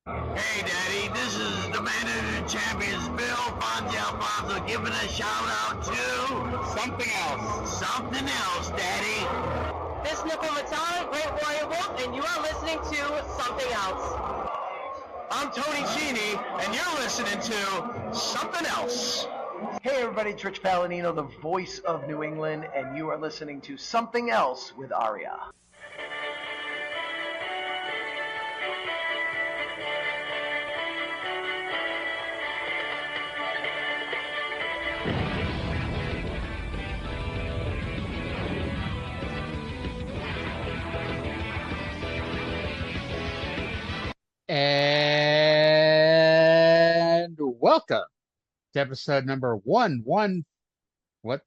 Hey, Daddy, this is the man of the champions, Bill Fonzie Alfonso, giving a shout out to something else. Something else, Daddy. This is Nicole Matata, Great Warrior Wolf, and you are listening to Something Else. I'm Tony Cini, and you're listening to something else. Hey everybody, it's Rich Palladino, the voice of New England, and you are listening to Something Else with Aria. And welcome to episode number what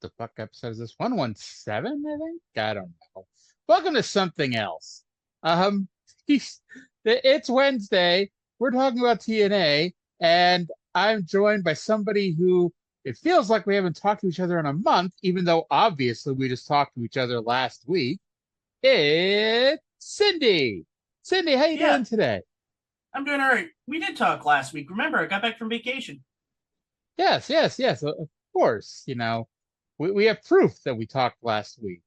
the fuck episode is this? 117, I think? I don't know. Welcome to Something Else. It's Wednesday. We're talking about TNA, and I'm joined by somebody who it feels like we haven't talked to each other in a month, even though obviously we just talked to each other last week. It's Cindy. Cindy, how you doing today? I'm doing all right. We did talk last week. Remember, I got back from vacation. Yes. Of course. We have proof that we talked last week.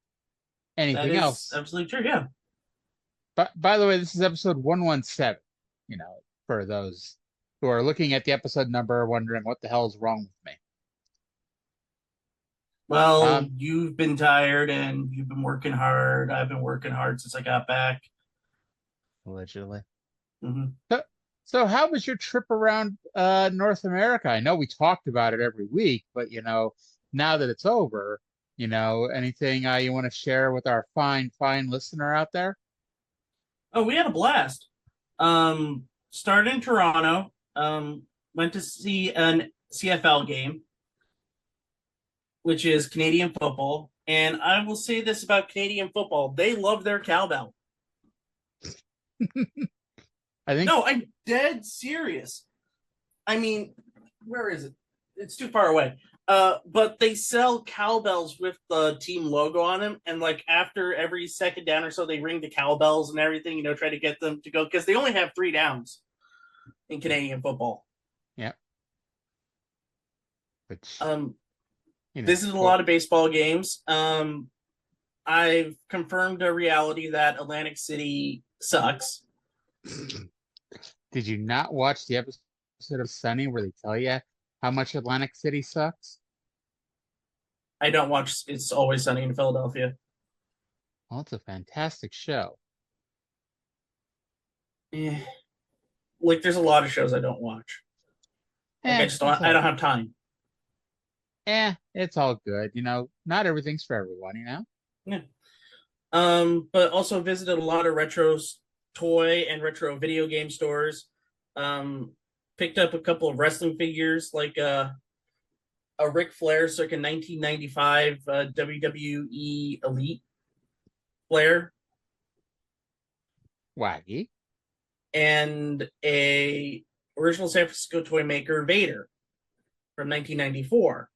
Anything else? Absolutely true, yeah. But by the way, this is episode 117, for those who are looking at the episode number wondering what the hell is wrong with me. Well, you've been tired and you've been working hard. I've been working hard since I got back. Allegedly. Mm-hmm. So how was your trip around North America? I know we talked about it every week, but now that it's over, anything you want to share with our fine listener out there? Oh, we had a blast. Started in Toronto. Went to see an CFL game, which is Canadian football. And I will say this about Canadian football: they love their cowbell. No, I'm dead serious. I mean, where is it? It's too far away. But they sell cowbells with the team logo on them, and like after every second down or so, they ring the cowbells and everything. Try to get them to go because they only have 3 downs in Canadian football. Yeah. Which this is a lot of baseball games. I've confirmed a reality that Atlantic City sucks. Did you not watch the episode of Sunny where they tell you how much Atlantic City sucks? I don't watch It's Always Sunny in Philadelphia. Well, it's a fantastic show. Yeah. Like, there's a lot of shows I don't watch. I don't have time. It's all good. Not everything's for everyone, Yeah. But also visited a lot of retro toy and retro video game stores. Picked up a couple of wrestling figures, like a Ric Flair circa 1995 WWE Elite Flair. Waggy. And a original San Francisco toy maker Vader from 1994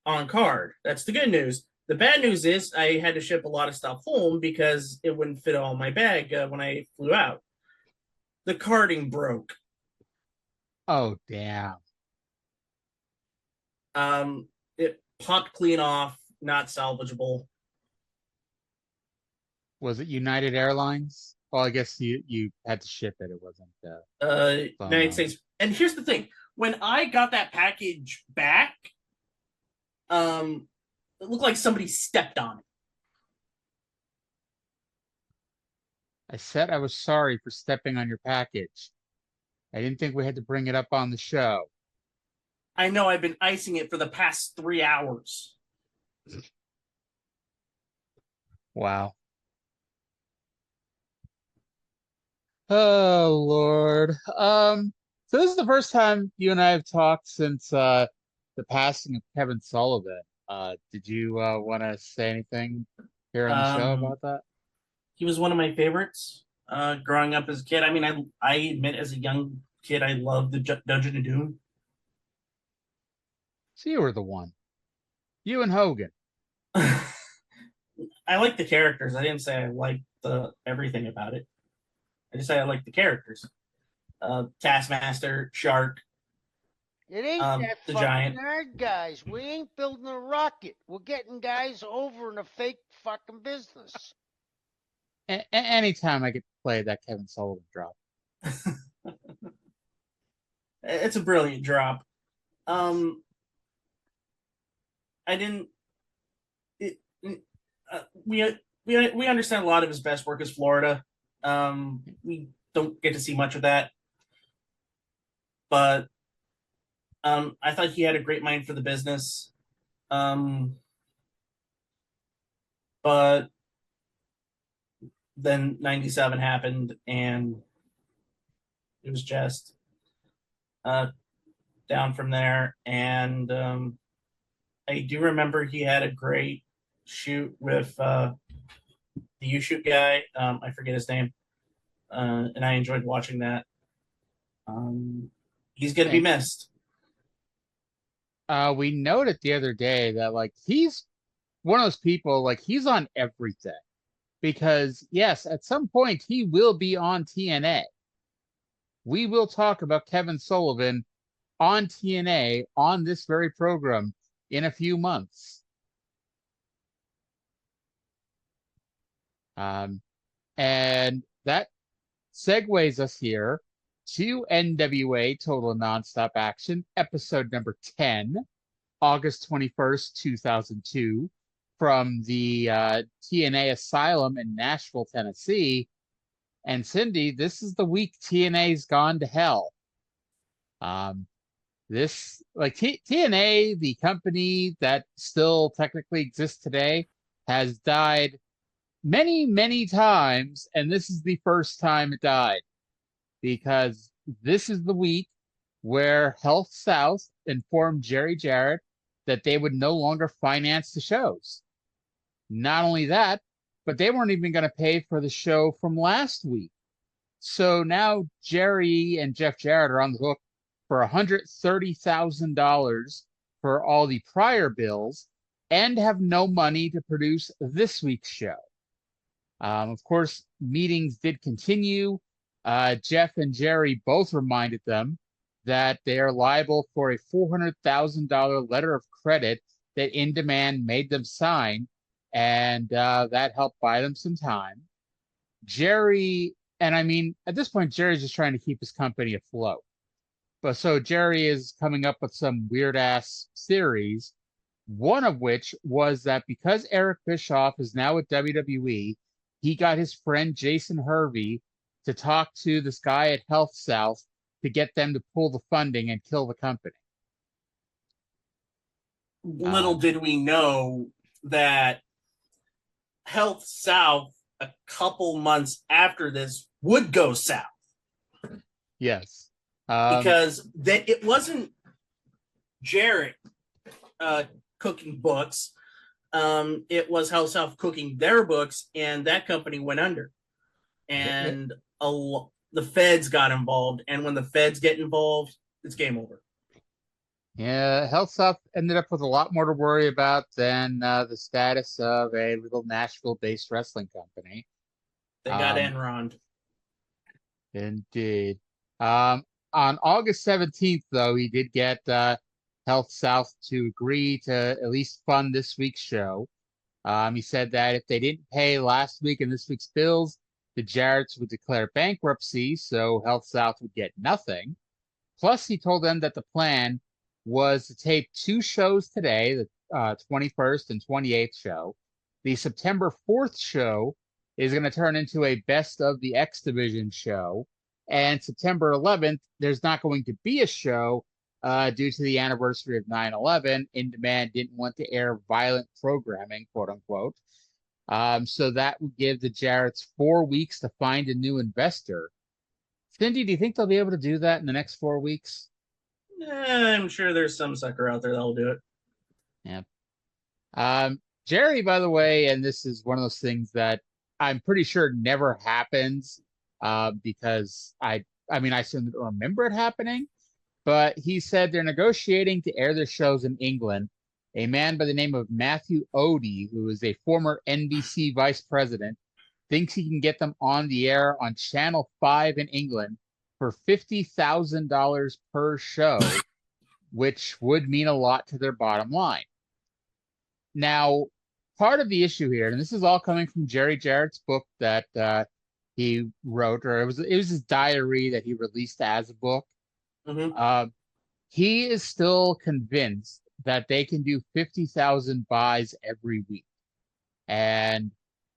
on card. That's the good news. The bad news is I had to ship a lot of stuff home because it wouldn't fit all my bag when I flew out. The carding broke. Oh, damn. It popped clean off, not salvageable. Was it United Airlines? Well, I guess you had to ship it. It wasn't United States. And here's the thing: when I got that package back, it looked like somebody stepped on it. I said I was sorry for stepping on your package. I didn't think we had to bring it up on the show. I know I've been icing it for the past 3 hours. Wow. Oh, Lord. So this is the first time you and I have talked since the passing of Kevin Sullivan. Did you want to say anything here on the show about that? He was one of my favorites growing up as a kid. I mean, I admit as a young kid, I loved the Dungeon of Doom. So you were the one. You and Hogan. I like the characters. I didn't say I liked everything about it. I just say I like the characters. Taskmaster, Shark, It ain't that the fucking Giant. hard, guys. We ain't building a rocket. We're getting guys over in a fake fucking business. Anytime I get to play that Kevin Sullivan drop. It's a brilliant drop. I didn't. We understand a lot of his best work is Florida. We don't get to see much of that, but I thought he had a great mind for the business. But then '97 happened, and it was just down from there. And I do remember he had a great shoot with the U-Shoot guy. I forget his name. And I enjoyed watching that. He's going to be missed. We noted the other day that like he's one of those people, like he's on everything. Because yes, at some point he will be on TNA. We will talk about Kevin Sullivan on TNA on this very program in a few months. And that segues us here to NWA Total Nonstop Action, episode number 10, August 21st, 2002, from the TNA Asylum in Nashville, Tennessee. And Cindy, this is the week TNA's gone to hell. TNA, the company that still technically exists today, has died many, many times, and this is the first time it died. Because this is the week where Health South informed Jerry Jarrett that they would no longer finance the shows. Not only that, but they weren't even going to pay for the show from last week. So now Jerry and Jeff Jarrett are on the hook for $130,000 for all the prior bills and have no money to produce this week's show. Of course, meetings did continue. Jeff and Jerry both reminded them that they are liable for a $400,000 letter of credit that In Demand made them sign, and that helped buy them some time. Jerry, and I mean, at this point, Jerry's just trying to keep his company afloat. But so Jerry is coming up with some weird ass theories, one of which was that because Eric Bischoff is now with WWE, he got his friend Jason Hervey to talk to this guy at Health South to get them to pull the funding and kill the company. Little did we know that Health South, a couple months after this, would go south. Yes. Because it wasn't Jarrett cooking books. It was Health South cooking their books, and that company went under. And the feds got involved, and when the feds get involved, it's game over. Yeah, Health South ended up with a lot more to worry about than the status of a little Nashville-based wrestling company. They got Enron. Indeed. On August 17th, though, he did get Health South to agree to at least fund this week's show. He said that if they didn't pay last week and this week's bills, the Jarretts would declare bankruptcy, so Health South would get nothing. Plus, he told them that the plan was to tape 2 shows today, the 21st and 28th show. The September 4th show is going to turn into a Best of the X Division show. And September 11th, there's not going to be a show due to the anniversary of 9/11. In Demand didn't want to air violent programming, quote unquote. So that would give the Jarretts 4 weeks to find a new investor. Cindy, do you think they'll be able to do that in the next 4 weeks? I'm sure there's some sucker out there that'll do it. Yeah. Jerry, by the way, and this is one of those things that I'm pretty sure never happens because I certainly don't remember it happening, but he said they're negotiating to air their shows in England. A man by the name of Matthew Odie, who is a former NBC vice president, thinks he can get them on the air on Channel 5 in England for $50,000 per show, which would mean a lot to their bottom line. Now, part of the issue here, and this is all coming from Jerry Jarrett's book that he wrote, or it was his diary that he released as a book. Mm-hmm. He is still convinced that they can do 50,000 buys every week. And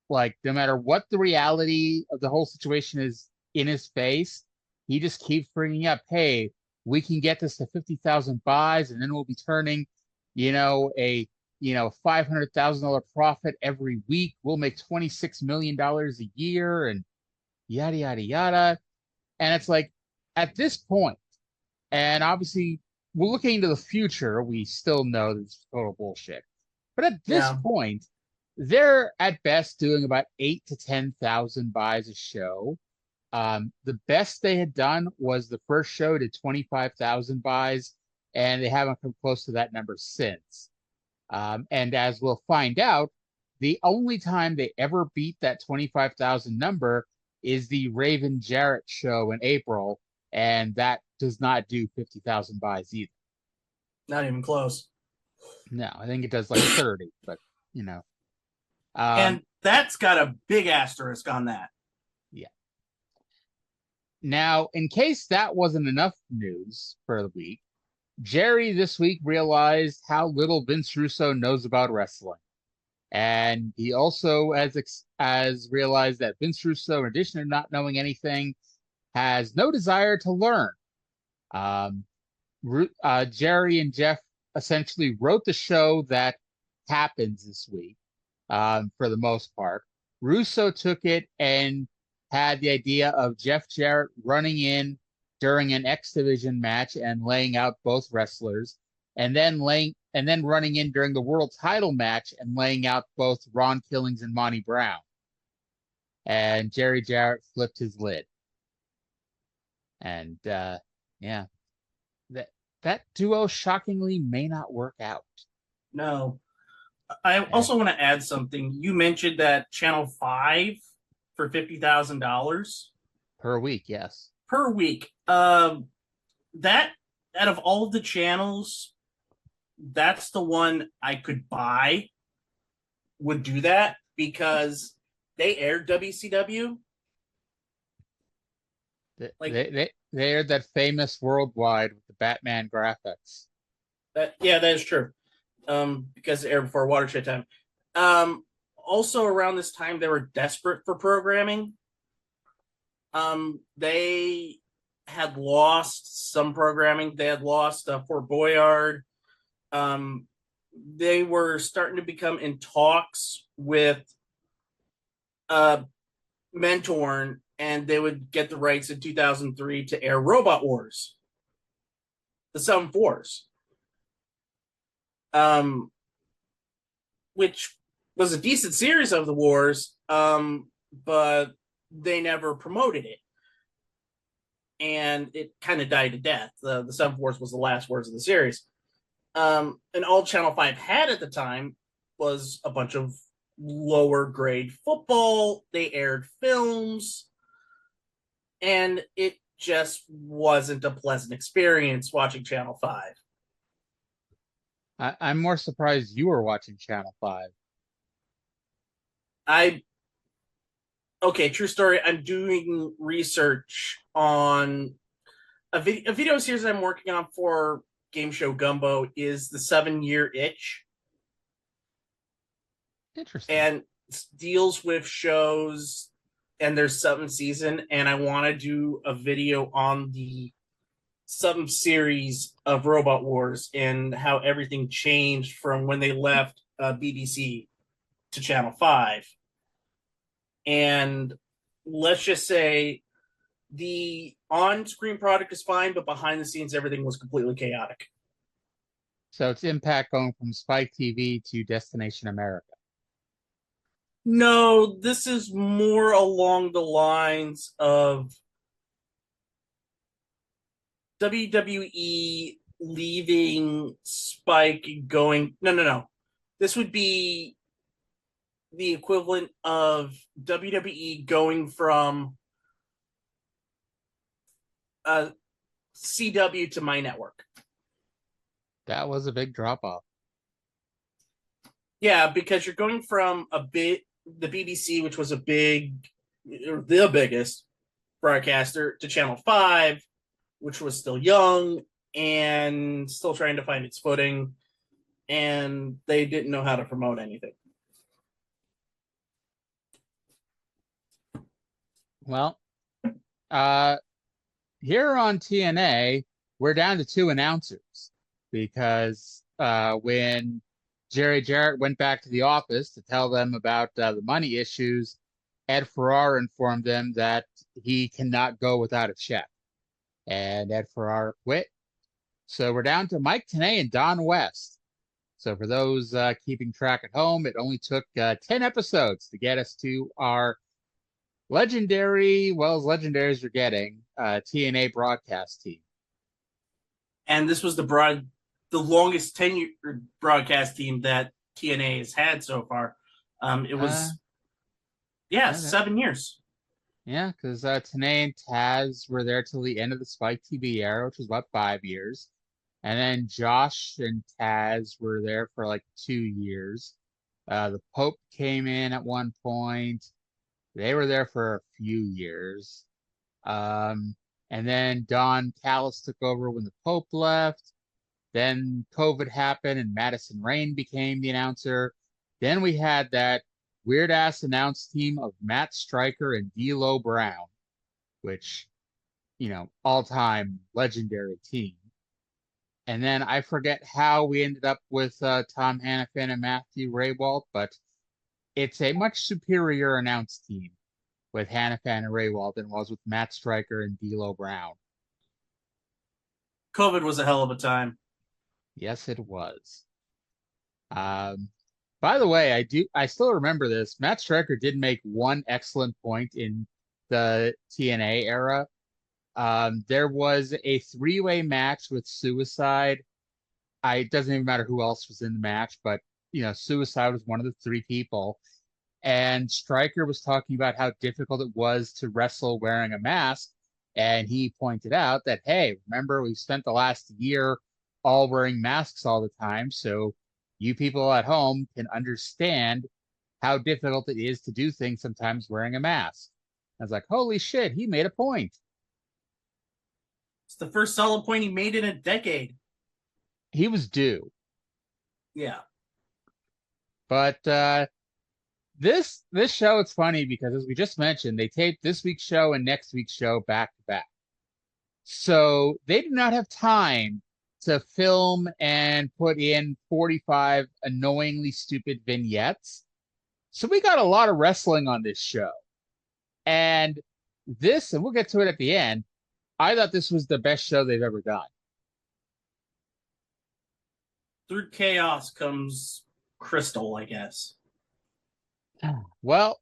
like, no matter what the reality of the whole situation is in his face, he just keeps bringing up, hey, we can get this to 50,000 buys, and then we'll be turning, a $500,000 profit every week. We'll make $26 million a year, and yada, yada, yada. And it's like, at this point, and obviously we're looking into the future, we still know this is total bullshit. But at this point, they're at best doing about 8,000 to 10,000 buys a show. The best they had done was the first show did 25,000 buys, and they haven't come close to that number since. And as we'll find out, the only time they ever beat that 25,000 number is the Raven Jarrett show in April, and that does not do 50,000 buys either. Not even close. No, I think it does like 30, but and that's got a big asterisk on that. Yeah. Now, in case that wasn't enough news for the week, Jerry this week realized how little Vince Russo knows about wrestling. And he also has realized that Vince Russo, in addition to not knowing anything, has no desire to learn. Jerry and Jeff essentially wrote the show that happens this week, for the most part. Russo took it and had the idea of Jeff Jarrett running in during an X Division match and laying out both wrestlers, and then running in during the world title match and laying out both Ron Killings and Monty Brown. And Jerry Jarrett flipped his lid. And that duo shockingly may not work out. No. I also want to add something. You mentioned that Channel 5 for $50,000 per week, yes. Per week. That, out of all of the channels, that's the one I could buy, would do that, because they aired WCW. They aired that famous Worldwide with the Batman graphics. That is true. Because it aired before Watershed time. Also around this time, they were desperate for programming. They had lost some programming. They had lost Fort Boyard. They were starting to become in talks with Mentorn, and they would get the rights in 2003 to air Robot Wars, the 7-4s. Which was a decent series of the wars, but they never promoted it. And it kind of died to death. The 7-4s was the last wars of the series. And all Channel 5 had at the time was a bunch of lower grade football. They aired films. And it just wasn't a pleasant experience watching Channel 5. I'm more surprised you were watching Channel 5. Okay, true story. I'm doing research on a video series I'm working on for Game Show Gumbo is the 7-Year Itch. Interesting. And deals with shows and their 7th season, and I want to do a video on the 7th series of Robot Wars and how everything changed from when they left BBC to Channel 5. And let's just say the on-screen product is fine, but behind the scenes, everything was completely chaotic. So it's Impact going from Spike TV to Destination America. No, this is more along the lines of WWE leaving Spike going... No. This would be the equivalent of WWE going from CW to my network. That was a big drop off. Yeah, because you're going from the BBC, which was the biggest broadcaster, to Channel 5, which was still young and still trying to find its footing, and they didn't know how to promote anything. Well, here on TNA, we're down to 2 announcers because when Jerry Jarrett went back to the office to tell them about the money issues, Ed Ferrara informed them that he cannot go without a check. And Ed Ferrara quit. So we're down to Mike Tenay and Don West. So for those keeping track at home, it only took 10 episodes to get us to our legendary, well, as legendary as you're getting, TNA broadcast team. And this was the longest tenured broadcast team that TNA has had so far. It was, 7 years. Yeah, because Tenay and Taz were there till the end of the Spike TV era, which was about 5 years. And then Josh and Taz were there for like 2 years. The Pope came in at one point. They were there for a few years. And then Don Callis took over when the Pope left. Then COVID happened and Madison Rain became the announcer. Then we had that weird-ass announce team of Matt Stryker and D'Lo Brown, which, all-time legendary team. And then I forget how we ended up with Tom Hannafin and Matthew Raywalt, but it's a much superior announce team with Hannafin and Raywalt than it was with Matt Stryker and D'Lo Brown. COVID was a hell of a time. Yes, it was. By the way, I still remember this. Matt Stryker did make one excellent point in the TNA era. There was a 3-way match with Suicide. It doesn't even matter who else was in the match, but Suicide was one of the 3 people. And Stryker was talking about how difficult it was to wrestle wearing a mask. And he pointed out that, hey, remember, we spent the last year all wearing masks all the time. So you people at home can understand how difficult it is to do things sometimes wearing a mask. I was like, holy shit, he made a point. It's the first solid point he made in a decade. He was due. Yeah. But this show, it's funny because, as we just mentioned, they taped this week's show and next week's show back to back. So they did not have time to film and put in 45 annoyingly stupid vignettes. So we got a lot of wrestling on this show. And we'll get to it at the end, I thought this was the best show they've ever done. Through chaos comes Crystal, I guess. Well,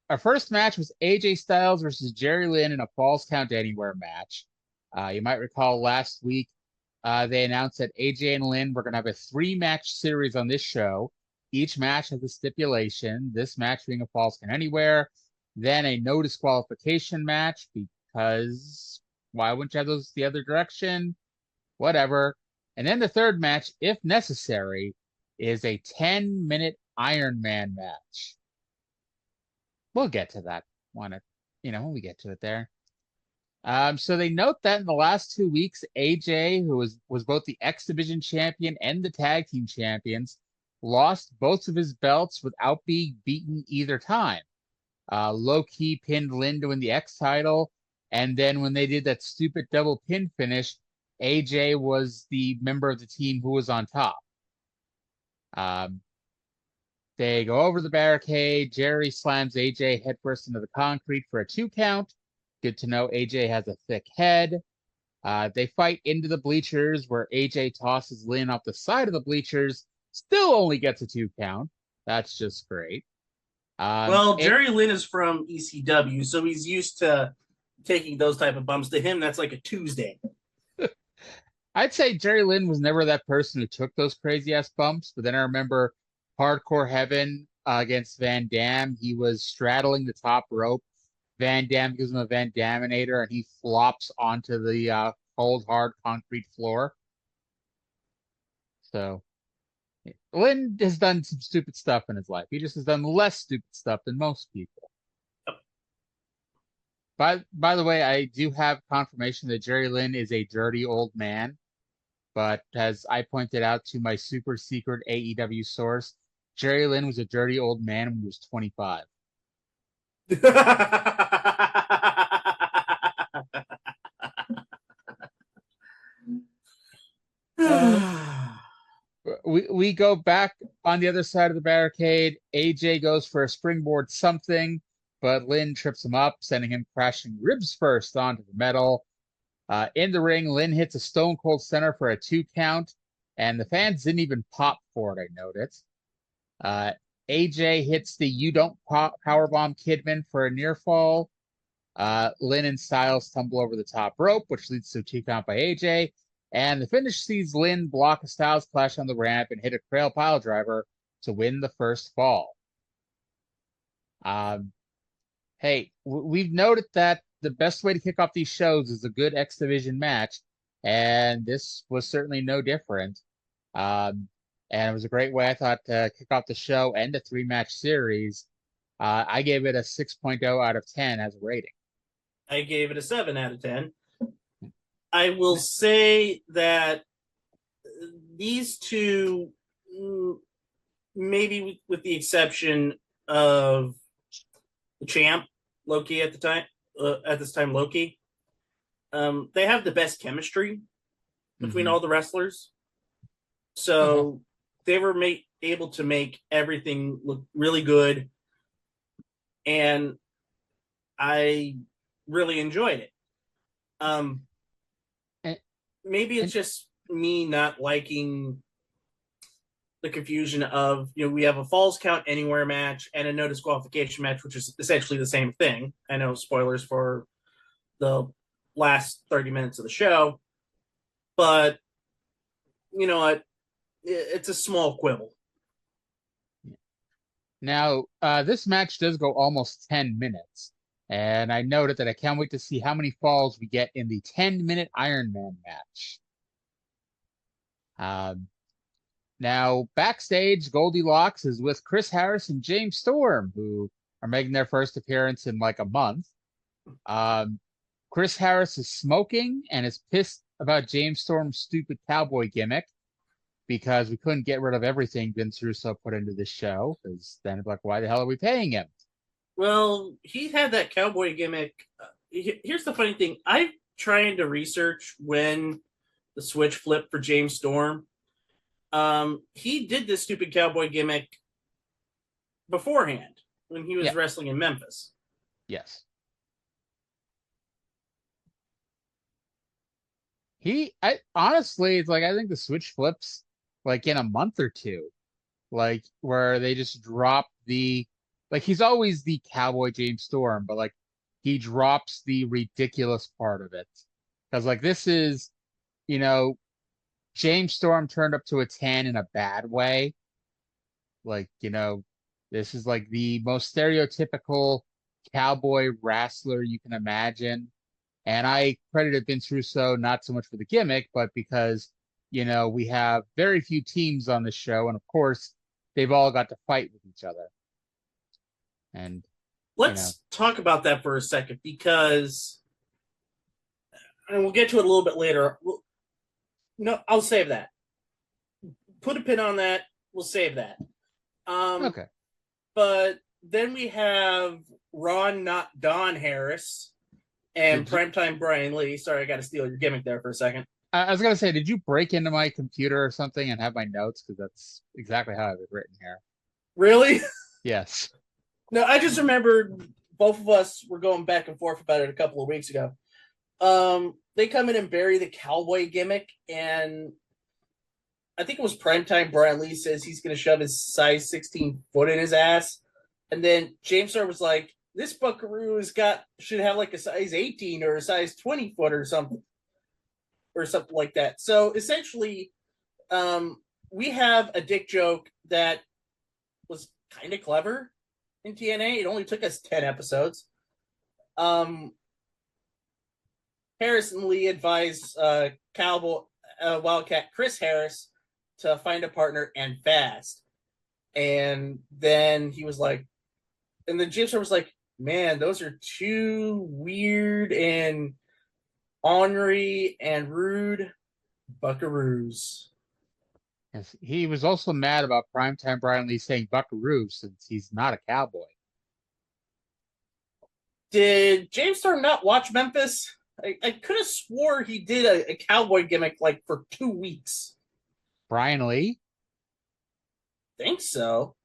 our first match was AJ Styles versus Jerry Lynn in a Falls Count Anywhere match. You might recall last week they announced that AJ and Lynn were going to have a 3-match series on this show. Each match has a stipulation, this match being a Falls Count Anywhere, then a no disqualification match, because why wouldn't you have those the other direction? Whatever. And then the third match, if necessary, is a 10-minute Iron Man match. We'll get to that when we get to it there. So they note that in the last 2 weeks, AJ, who was both the X Division champion and the tag team champions, lost both of his belts without being beaten either time. Low-key pinned Lynn to win the X title, and then when they did that stupid double pin finish, AJ was the member of the team who was on top. They go over the barricade. Jerry slams AJ headfirst into the concrete for a 2 count. Good to know AJ has a thick head. They fight into the bleachers where AJ tosses Lynn off the side of the bleachers. Still only gets a 2 count. That's just great. Jerry Lynn is from ECW, so he's used to taking those type of bumps. To him, that's like a Tuesday. I'd say Jerry Lynn was never that person who took those crazy-ass bumps, but then I remember Hardcore Heaven against Van Dam. He was straddling the top rope, Van Dam gives him a Van Daminator, and he flops onto the cold, hard concrete floor. So Lynn has done some stupid stuff in his life. He just has done less stupid stuff than most people. By the way, I do have confirmation that Jerry Lynn is a dirty old man. But as I pointed out to my super secret AEW source, Jerry Lynn was a dirty old man when he was 25. We go back on the other side of the barricade. AJ goes for a springboard something, but Lynn trips him up, sending him crashing ribs first onto the metal. In the ring, Lynn hits a Stone Cold Center for a 2 count, and the fans didn't even pop for it, I noticed. AJ hits the You Don't Powerbomb Kidman for a near fall. Lynn and Styles tumble over the top rope, which leads to a 2 count by AJ. And the finish sees Lynn block a Styles Clash on the ramp and hit a Trail Pile Driver to win the first fall. Hey, we've noted that the best way to kick off these shows is a good X Division match, and this was certainly no different. And it was a great way, I thought, to kick off the show and a 3-match series. I gave it a 6.0 out of 10 as a rating. I gave it a 7 out of 10. I will say that these two, maybe with the exception of the champ, Loki at the time, at this time, Loki, they have the best chemistry between all the wrestlers. So they were able to make everything look really good. And I really enjoyed it. Maybe it's just me not liking the confusion of, we have a Falls Count Anywhere match and a no disqualification match, which is essentially the same thing. I know, spoilers for the last 30 minutes of the show, but you know what? It's a small quibble. Now, this match does go almost 10 minutes. And I noted that I can't wait to see how many falls we get in the 10-minute Iron Man match. Now, backstage, Goldilocks is with Chris Harris and James Storm, who are making their first appearance in like a month. Chris Harris is smoking and is pissed about James Storm's stupid cowboy gimmick because we couldn't get rid of everything Vince Russo put into this show. Because then it's like, why the hell are we paying him? Well, he had that cowboy gimmick. Here's the funny thing. I'm trying to research when the switch flipped for James Storm. He did this stupid cowboy gimmick beforehand when he was wrestling in Memphis. Yes. Honestly, it's like, I think the switch flips like in a month or two, like where they just drop he's always the cowboy James Storm, but like he drops the ridiculous part of it. Because like this is, James Storm turned up to a 10 in a bad way. Like, this is like the most stereotypical cowboy wrestler you can imagine. And I credited Vince Russo not so much for the gimmick, but because, we have very few teams on the show. And of course, they've all got to fight with each other. And let's talk about that for a second, because, and we'll get to it a little bit later. No, I'll save that. Put a pin on that. We'll save that. Okay. But then we have Ron, not Don Harris, and Primetime Brian Lee. Sorry, I got to steal your gimmick there for a second. I was going to say, did you break into my computer or something and have my notes? Because that's exactly how I have it written here. Really? Yes. No, I just remembered both of us were going back and forth about it a couple of weeks ago. They come in and bury the cowboy gimmick, and I think it was Primetime Brian Lee says he's going to shove his size 16 foot in his ass. And then James Storm was like, this buckaroo should have like a size 18 or a size 20 foot or something like that. So essentially, we have a dick joke that was kind of clever in TNA. It only took us 10 episodes. Harrison Lee advised Cowboy Wildcat Chris Harris to find a partner and fast. And then he was like, and then James Storm was like, man, those are two weird and ornery and rude buckaroos. Yes, he was also mad about Primetime Brian Lee saying buckaroo since he's not a cowboy. Did James Storm not watch Memphis? I could have swore he did a cowboy gimmick like for 2 weeks. Brian Lee? Think so.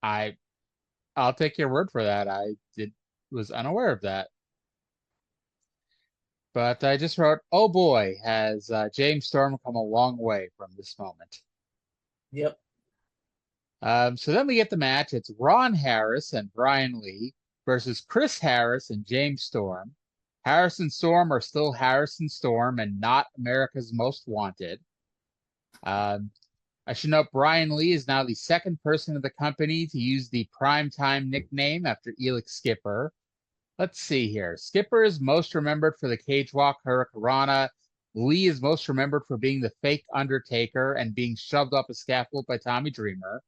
I'll take your word for that. Was unaware of that. But I just wrote, oh boy, has James Storm come a long way from this moment. Yep. So then we get the match. It's Ron Harris and Brian Lee versus Chris Harris and James Storm. Harris and Storm are still Harrison Storm and not America's Most Wanted. I should note Brian Lee is now the second person in the company to use the primetime nickname after Elix Skipper. Let's see here. Skipper is most remembered for the Cage Walk Hurricanrana. Lee is most remembered for being the fake Undertaker and being shoved up a scaffold by Tommy Dreamer.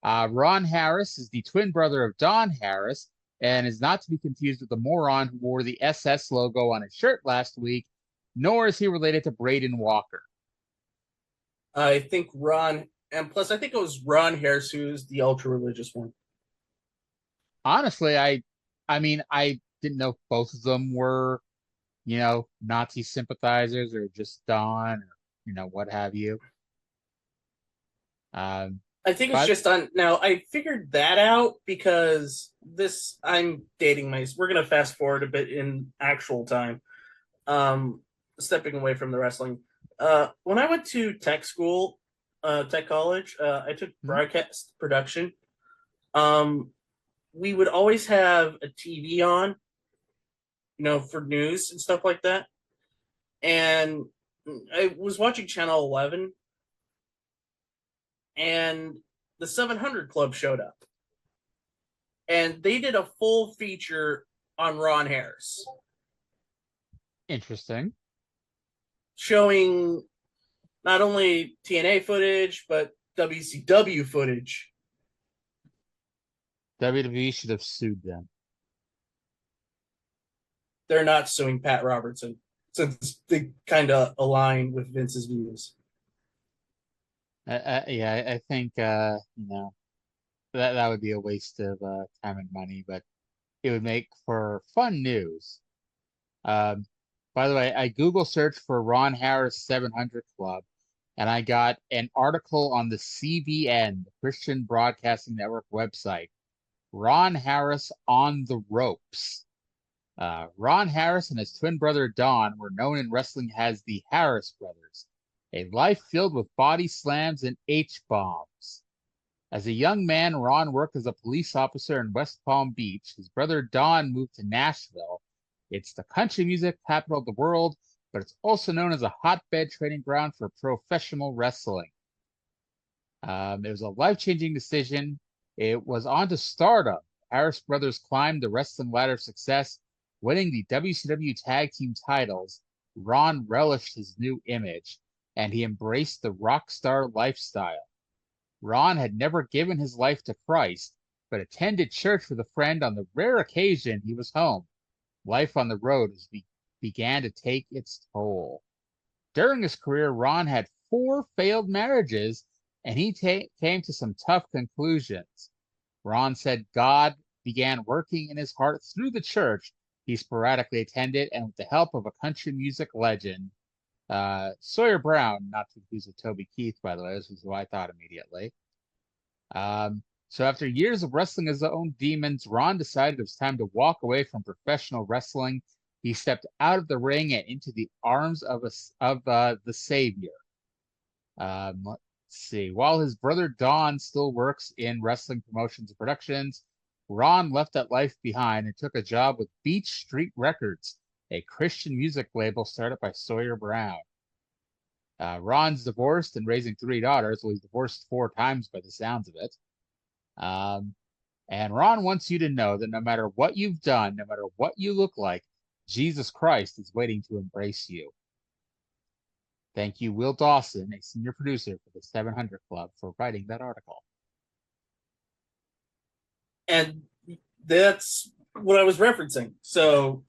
Ron Harris is the twin brother of Don Harris and is not to be confused with the moron who wore the SS logo on his shirt last week, nor is he related to Braden Walker. I think Ron, and plus I think it was Ron Harris who's the ultra-religious one. Honestly, I didn't know if both of them were, Nazi sympathizers or just Don or, what have you. I think it's just on now. I figured that out because I'm dating myself. We're gonna fast forward a bit in actual time. Stepping away from the wrestling. When I went to tech school, tech college, I took broadcast production. We would always have a TV on, for news and stuff like that. And I was watching Channel 11, and the 700 Club showed up. And they did a full feature on Ron Harris. Interesting. Showing not only TNA footage, but WCW footage. WWE should have sued them. They're not suing Pat Robertson since they kind of align with Vince's views. I think that would be a waste of time and money, but it would make for fun news. By the way, I Google searched for Ron Harris 700 Club, and I got an article on the CBN, the Christian Broadcasting Network website. Ron Harris on the ropes. Ron Harris and his twin brother Don were known in wrestling as the Harris Brothers, a life filled with body slams and H-bombs. As a young man, Ron worked as a police officer in West Palm Beach. His brother Don moved to Nashville. It's the country music capital of the world, but it's also known as a hotbed training ground for professional wrestling. It was a life-changing decision. It was on to stardom. Harris Brothers climbed the wrestling ladder of success, winning the WCW Tag Team titles. Ron relished his new image, and he embraced the rock star lifestyle. Ron had never given his life to Christ, but attended church with a friend on the rare occasion he was home. Life on the road began to take its toll. During his career, Ron had 4 failed marriages, and he came to some tough conclusions. Ron said God began working in his heart through the church he sporadically attended, and with the help of a country music legend, Sawyer Brown, not to confuse with Toby Keith, by the way, this is who I thought immediately. So after years of wrestling his own demons, Ron decided it was time to walk away from professional wrestling. He stepped out of the ring and into the arms of the Savior. Let's see. While his brother Don still works in wrestling promotions and productions, Ron left that life behind and took a job with Beach Street Records, a Christian music label started by Sawyer Brown. Ron's divorced and raising 3 daughters. Well, he's divorced 4 times by the sounds of it. And Ron wants you to know that no matter what you've done, no matter what you look like, Jesus Christ is waiting to embrace you. Thank you, Will Dawson, a senior producer for the 700 Club, for writing that article. And that's what I was referencing. So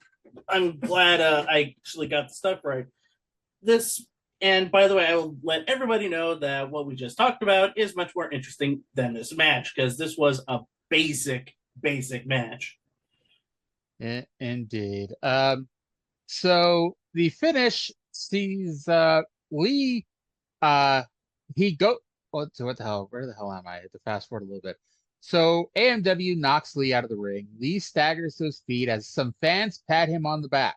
I'm glad I actually got the stuff right. And by the way, I will let everybody know that what we just talked about is much more interesting than this match, because this was a basic match. Indeed. So the finish sees Lee. He go. What the hell? Where the hell am I? I have to fast forward a little bit. So AMW knocks Lee out of the ring. Lee staggers to his feet as some fans pat him on the back.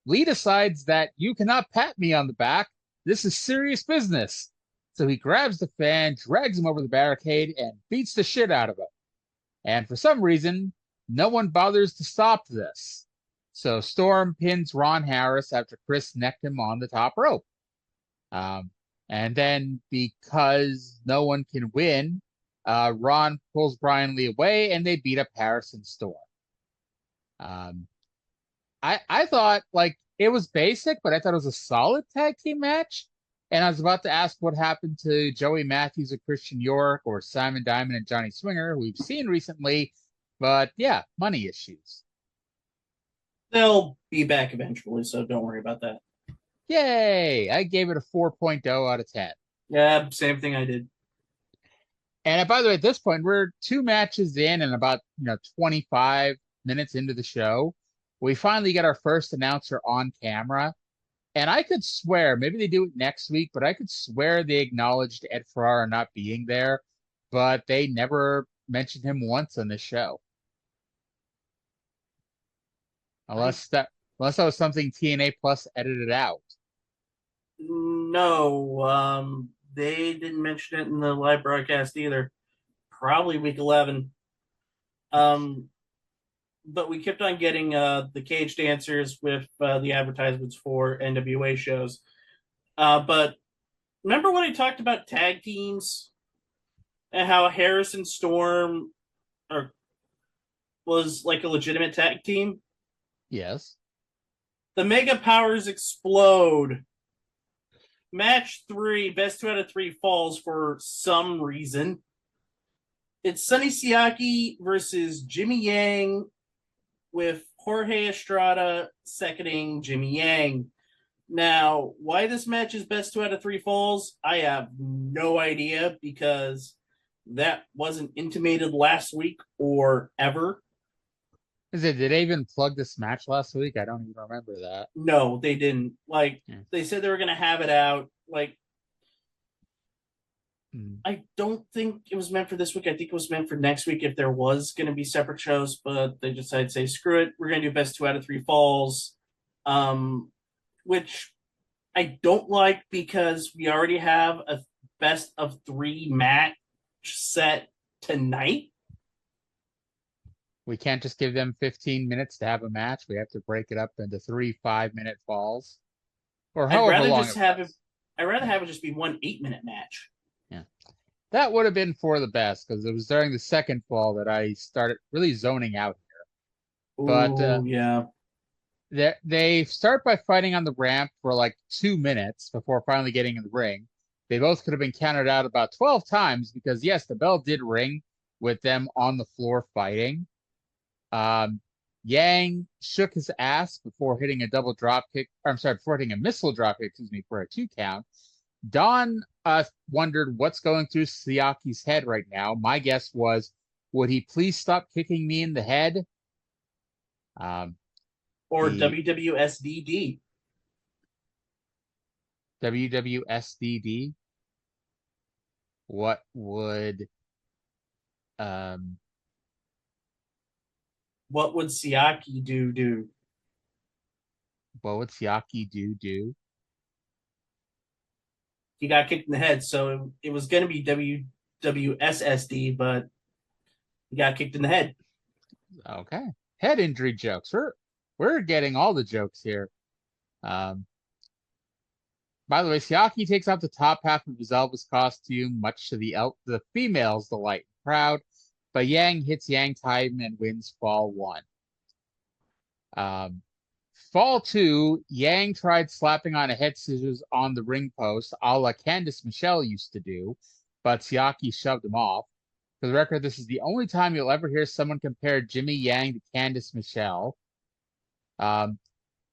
Lee decides that you cannot pat me on the back. This is serious business. So he grabs the fan, drags him over the barricade, and beats the shit out of him. And for some reason, no one bothers to stop this. So Storm pins Ron Harris after Chris necked him on the top rope. And then because no one can win, Ron pulls Brian Lee away and they beat up Harris and Storm. I thought like it was basic, but I thought it was a solid tag team match. And I was about to ask what happened to Joey Matthews and Christian York, or Simon Diamond and Johnny Swinger, who we've seen recently. But yeah, money issues. They'll be back eventually, so don't worry about that. Yay! I gave it a 4.0 out of 10. Yeah, same thing I did. And by the way, at this point, we're 2 matches in and about 25 minutes into the show. We finally get our first announcer on camera. And I could swear, maybe they do it next week, but I could swear they acknowledged Ed Ferrara not being there, but they never mentioned him once on this show. Unless that was something TNA Plus edited out. No, they didn't mention it in the live broadcast either. Probably week 11. But we kept on getting the cage dancers with the advertisements for NWA shows. But remember when I talked about tag teams and how Harris and Storm was like a legitimate tag team? Yes. The Mega Powers explode. Match 3, best 2 out of 3 falls for some reason. It's Sonny Siaki versus Jimmy Yang, with Jorge Estrada seconding Jimmy Yang. Now, why this match is best 2 out of 3 falls, I have no idea, because that wasn't intimated last week or ever. Did they even plug this match last week? I don't even remember that. No, they didn't. They said they were going to have it out. I don't think it was meant for this week. I think it was meant for next week if there was going to be separate shows, but they decided to say, screw it. We're going to do best 2 out of 3 falls, which I don't like, because we already have a best of 3 match set tonight. We can't just give them 15 minutes to have a match. We have to break it up into 3 5-minute falls. Or however long. I'd rather have it just be 1 8-minute match. Yeah. That would have been for the best, because it was during the second fall that I started really zoning out here. But yeah. They start by fighting on the ramp for like 2 minutes before finally getting in the ring. They both could have been counted out about 12 times, because yes, the bell did ring with them on the floor fighting. Yang shook his ass before hitting a double drop kick. Before hitting a missile drop kick, for a 2 count. Don wondered what's going through Siaki's head right now. My guess was, would he please stop kicking me in the head? Or WWSDD. WWSDD? What would Siaki do? What would Siaki do? He got kicked in the head, so it was going to be WWSSD, but he got kicked in the head. Okay. Head injury jokes. We're getting all the jokes here. By the way, Siaki takes off the top half of his Elvis costume, much to the females' delight and proud. but Yang hits Yang Titan and wins fall 1. Fall 2, Yang tried slapping on a head scissors on the ring post, a la Candice Michelle used to do, but Siaki shoved him off. For the record, this is the only time you'll ever hear someone compare Jimmy Yang to Candice Michelle. And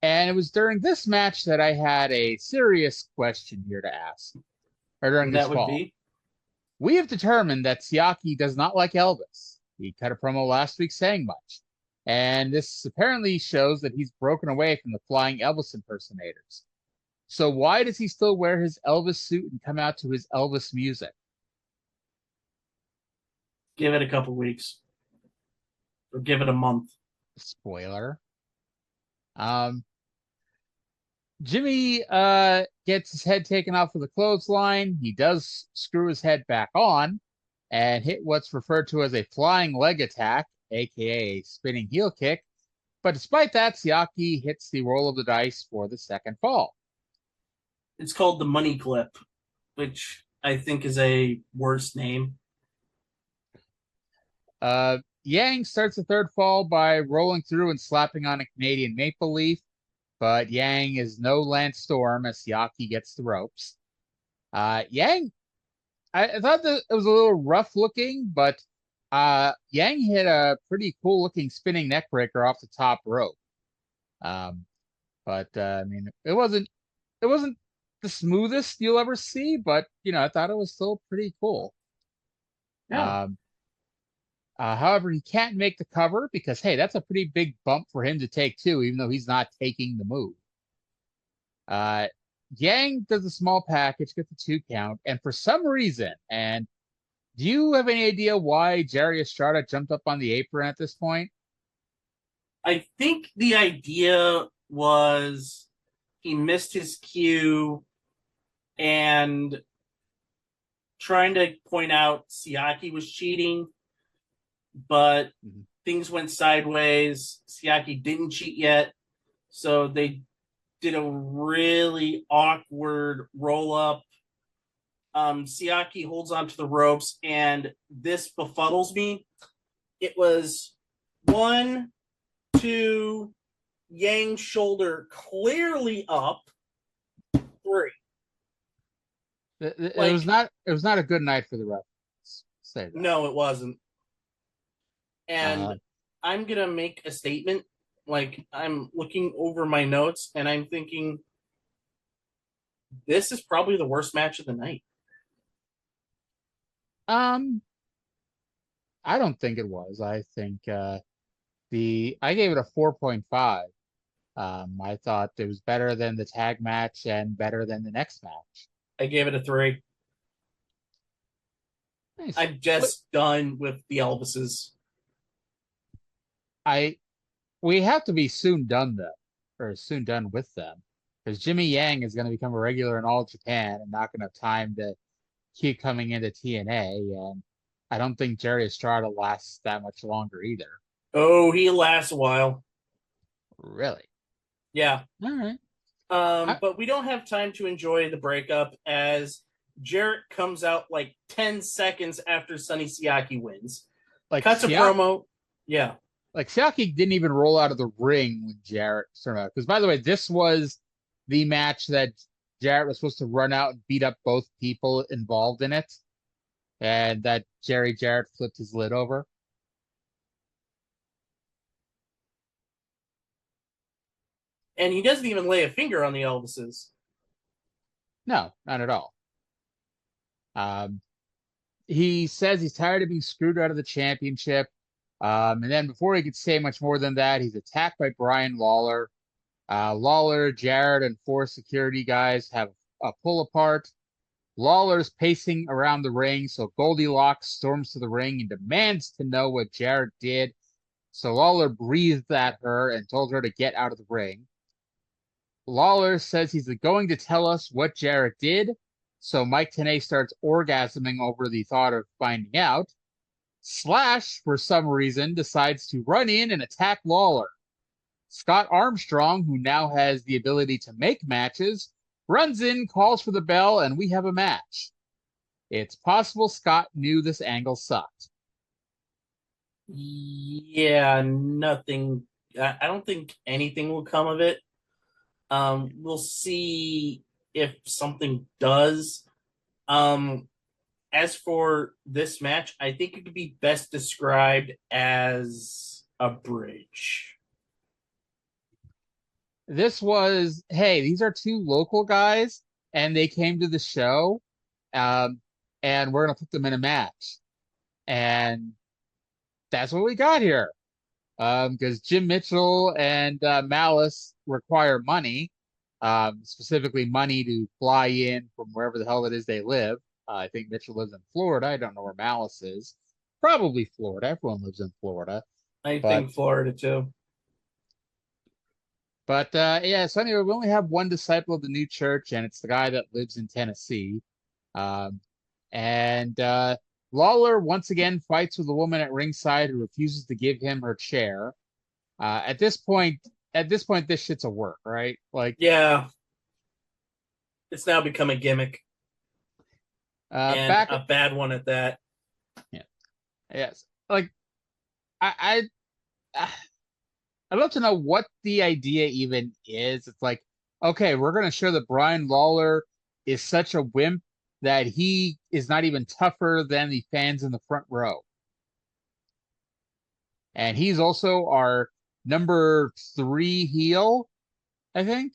it was during this match that I had a serious question here to ask. Or during this fall. We have determined that Siaki does not like Elvis. He cut a promo last week saying much. And this apparently shows that he's broken away from the flying Elvis impersonators. So why does he still wear his Elvis suit and come out to his Elvis music? Give it a couple weeks. Or give it a month. Spoiler. Jimmy gets his head taken off with a clothesline. He does screw his head back on and hit what's referred to as a flying leg attack, aka a spinning heel kick. But despite that, Siaki hits the roll of the dice for the second fall. It's called the money clip, which I think is a worse name. Yang starts the third fall by rolling through and slapping on a Canadian maple leaf, but Yang is no Lance Storm as Siaki gets the ropes. Yang, I thought that it was a little rough looking, but Yang hit a pretty cool looking spinning neck breaker off the top rope. But I mean, it wasn't the smoothest you'll ever see, but I thought it was still pretty cool. Yeah. However, he can't make the cover because, hey, that's a pretty big bump for him to take too, even though he's not taking the move. Yang does a small package, gets a 2 count, and for some reason, and do you have any idea why Jerry Estrada jumped up on the apron at this point? I think the idea was he missed his cue and trying to point out Siaki was cheating, but things went sideways. Siaki didn't cheat yet, so they did a really awkward roll-up. Siaki holds onto the ropes, and this befuddles me. It was 1, 2, Yang's shoulder clearly up, 3. It was not a good night for the referees. Say that. No, it wasn't. And I'm gonna make a statement. Like, I'm looking over my notes and I'm thinking, this is probably the worst match of the night. I don't think it was. I think I gave it a 4.5. I thought it was better than the tag match and better than the next match. I gave it a 3. Nice. I'm just done with the Elvises. We have to be soon done with them, because Jimmy Yang is going to become a regular in All Japan and not going to have time to keep coming into TNA, and I don't think Jerry Estrada lasts that much longer either. Oh, he lasts a while. Really? Yeah. All right. But we don't have time to enjoy the breakup as Jarrett comes out like 10 seconds after Sonny Siaki wins. Like cuts a promo. Yeah. Like Siaki didn't even roll out of the ring when Jarrett turned out. Because by the way, this was the match that Jarrett was supposed to run out and beat up both people involved in it. And that Jarrett flipped his lid over. And he doesn't even lay a finger on the Elvises. No, not at all. He says he's tired of being screwed out of the championship. And then before he could say much more than that, he's attacked by Brian Lawler. Lawler, Jarrett, and 4 security guys have a pull apart. Lawler's pacing around the ring, so Goldilocks storms to the ring and demands to know what Jarrett did. So Lawler breathed at her and told her to get out of the ring. Lawler says he's going to tell us what Jarrett did, so Mike Tenay starts orgasming over the thought of finding out. Slash, for some reason, decides to run in and attack Lawler. Scott Armstrong, who now has the ability to make matches, runs in, calls for the bell, and we have a match. It's possible Scott knew this angle sucked. Yeah, nothing. I don't think anything will come of it. We'll see if something does. Um, as for this match, I think it could be best described as a bridge. This was, hey, these are two local guys, and they came to the show, um, and we're gonna put them in a match, and that's what we got here. Because Jim Mitchell and Malice require money, specifically money to fly in from wherever the hell it is they live. I think Mitchell lives in Florida. I don't know where Malice is. Probably Florida. Everyone lives in Florida. I But think Florida too. yeah, so anyway, we only have one disciple of the new church, and it's the guy that lives in Tennessee. Um, and Lawler once again fights with a woman at ringside who refuses to give him her chair. At this point, this shit's a work, right? Like, Yeah, it's now become a gimmick and back, a bad one at that. yeah, yes, like I I'd love to know what the idea even is. It's like, okay, we're gonna show that Brian Lawler is such a wimp that he is not even tougher than the fans in the front row, and he's also our number 3 heel, I think.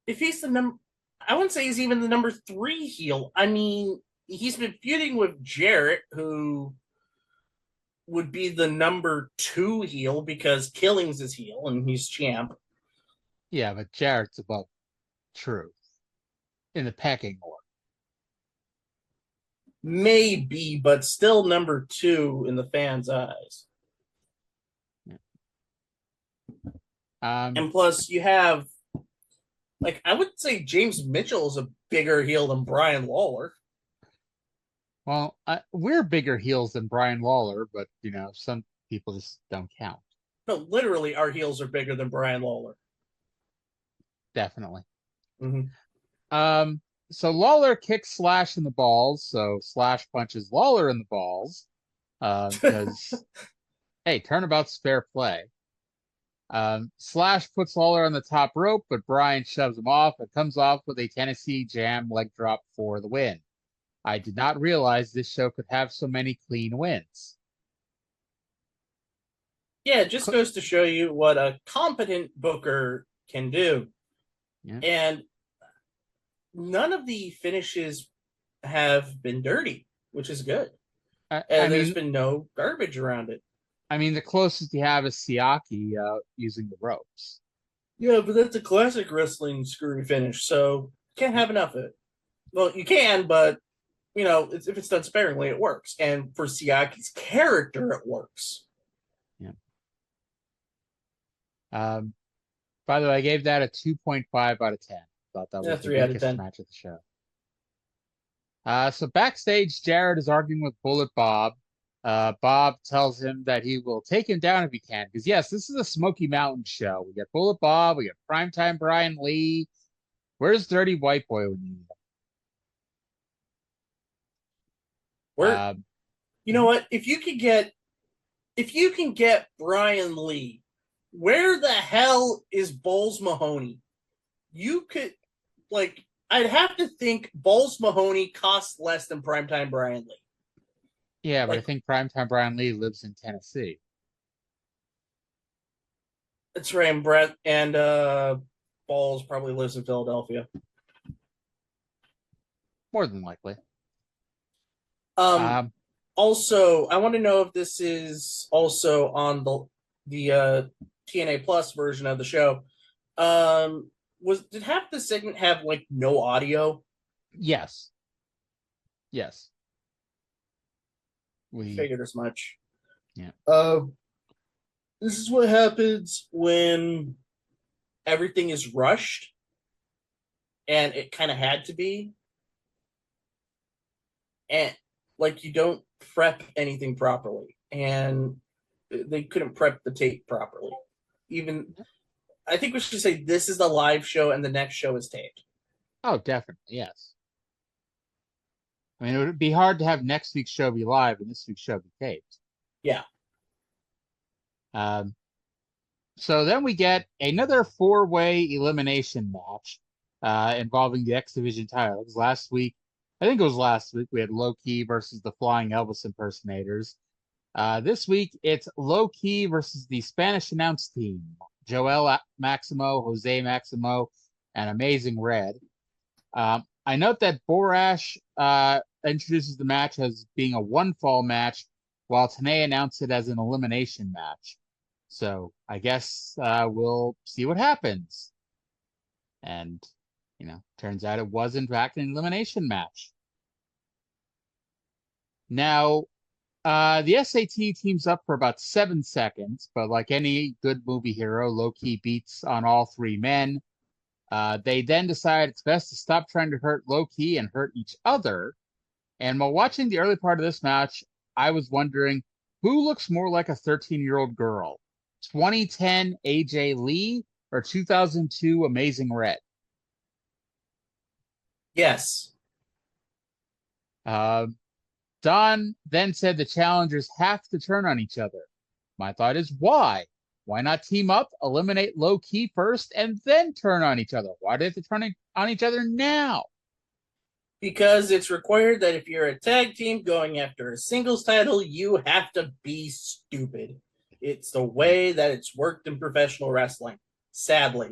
If he's the number, I wouldn't say he's even the number 3 heel. I mean, he's been feuding with Jarrett, who would be the number 2 heel because Killings is heel and he's champ. Yeah, but Jarrett's above Truth in the pecking order. Maybe, but still number 2 in the fans' eyes. And plus, you have, like, I would say James Mitchell is a bigger heel than Brian Lawler. Well, we're bigger heels than Brian Lawler, but you know, some people just don't count. No, literally, our heels are bigger than Brian Lawler. Definitely. Mm-hmm. So Lawler kicks Slash in the balls, so Slash punches Lawler in the balls, because hey, turnabout's fair play. Slash puts Lawler on the top rope, but Brian shoves him off and comes off with a Tennessee Jam leg drop for the win. I did not realize this show could have so many clean wins. Yeah, it just goes to show you what a competent booker can do. Yeah. And none of the finishes have been dirty, which is good. And there's been no garbage around it. I mean, the closest you have is Siaki using the ropes. Yeah, but that's a classic wrestling screwy finish, so can't have enough of it. Well, you can, but you know, if it's done sparingly, it works. And for Siaki's character, it works. Yeah. By the way, I gave that a 2.5 out of 10. Thought that was the weakest match of the show. So backstage, Jared is arguing with Bullet Bob. Bob tells him that he will take him down if he can. Because, yes, this is a Smoky Mountain show. We got Bullet Bob. We got Primetime Brian Lee. Where's Dirty White Boy when you need him? You know what? If you can get Brian Lee, where the hell is Bowles Mahoney? You could, like, I'd have to think Bowles Mahoney costs less than Primetime Brian Lee. Yeah, but I think Primetime Brian Lee lives in Tennessee. That's right, and Bowles probably lives in Philadelphia. More than likely. Also, I want to know if this is also on the TNA Plus version of the show. Did half the segment have like no audio? Yes. Yes. We figured as much. Yeah. This is what happens when everything is rushed, and it kind of had to be, and like you don't prep anything properly, and they couldn't prep the tape properly. Even I think we should say this is the live show, and the next show is taped. Oh, definitely, yes. I mean, it would be hard to have next week's show be live and this week's show be taped. Yeah. So then we get another four-way elimination match involving the X Division titles. Last week, I think it was last week, we had Low Key versus the Flying Elvis impersonators. This week, it's Low Key versus the Spanish announce team, Joel Maximo, Jose Maximo, and Amazing Red. I note that Borash introduces the match as being a one-fall match, while TNA announced it as an elimination match. So I guess we'll see what happens. And, turns out it was in fact an elimination match. Now, the SAT teams up for about 7 seconds, but like any good movie hero, Low-Key beats on all three men. They then decide it's best to stop trying to hurt Low-Key and hurt each other. And while watching the early part of this match, I was wondering who looks more like a 13-year-old girl, 2010 AJ Lee or 2002 Amazing Red? Yes. Don then said the challengers have to turn on each other. My thought is why? Why not team up, eliminate Low Key first, and then turn on each other? Why do they have to turn on each other now? Because it's required that if you're a tag team going after a singles title, you have to be stupid. It's the way that it's worked in professional wrestling, sadly.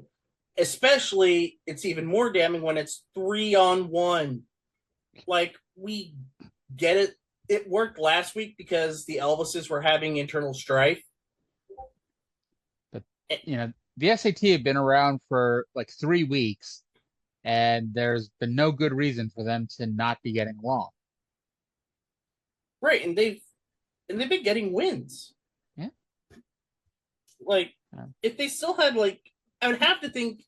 Especially, it's even more damning when it's 3-on-1. Like, we get it. It worked last week because the Elvises were having internal strife. But, the SAT had been around for like 3 weeks, and there's been no good reason for them to not be getting along. Right, and they've been getting wins. Yeah. Like, if they still had, I would have to think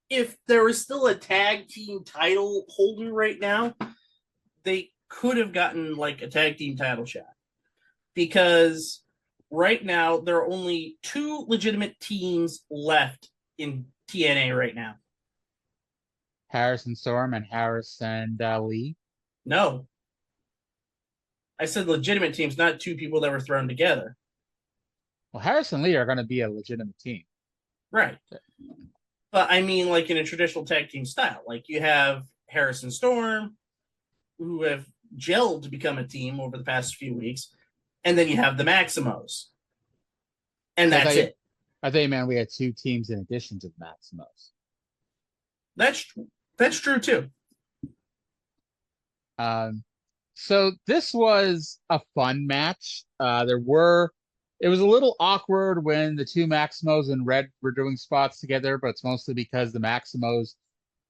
if there was still a tag team title holder right now, they could have gotten, a tag team title shot. Because right now, there are only 2 legitimate teams left in TNA right now. Harrison Storm and Harrison Lee? No. I said legitimate teams, not 2 people that were thrown together. Well, Harrison Lee are going to be a legitimate team. Right. But I mean, in a traditional tag team style. You have Harrison Storm, who have gelled to become a team over the past few weeks, and then you have the Maximos. And that's it. I thought, man, we had 2 teams in addition to the Maximos. That's true, too. So this was a fun match. It was a little awkward when the 2 Maximos and Red were doing spots together, but it's mostly because the Maximos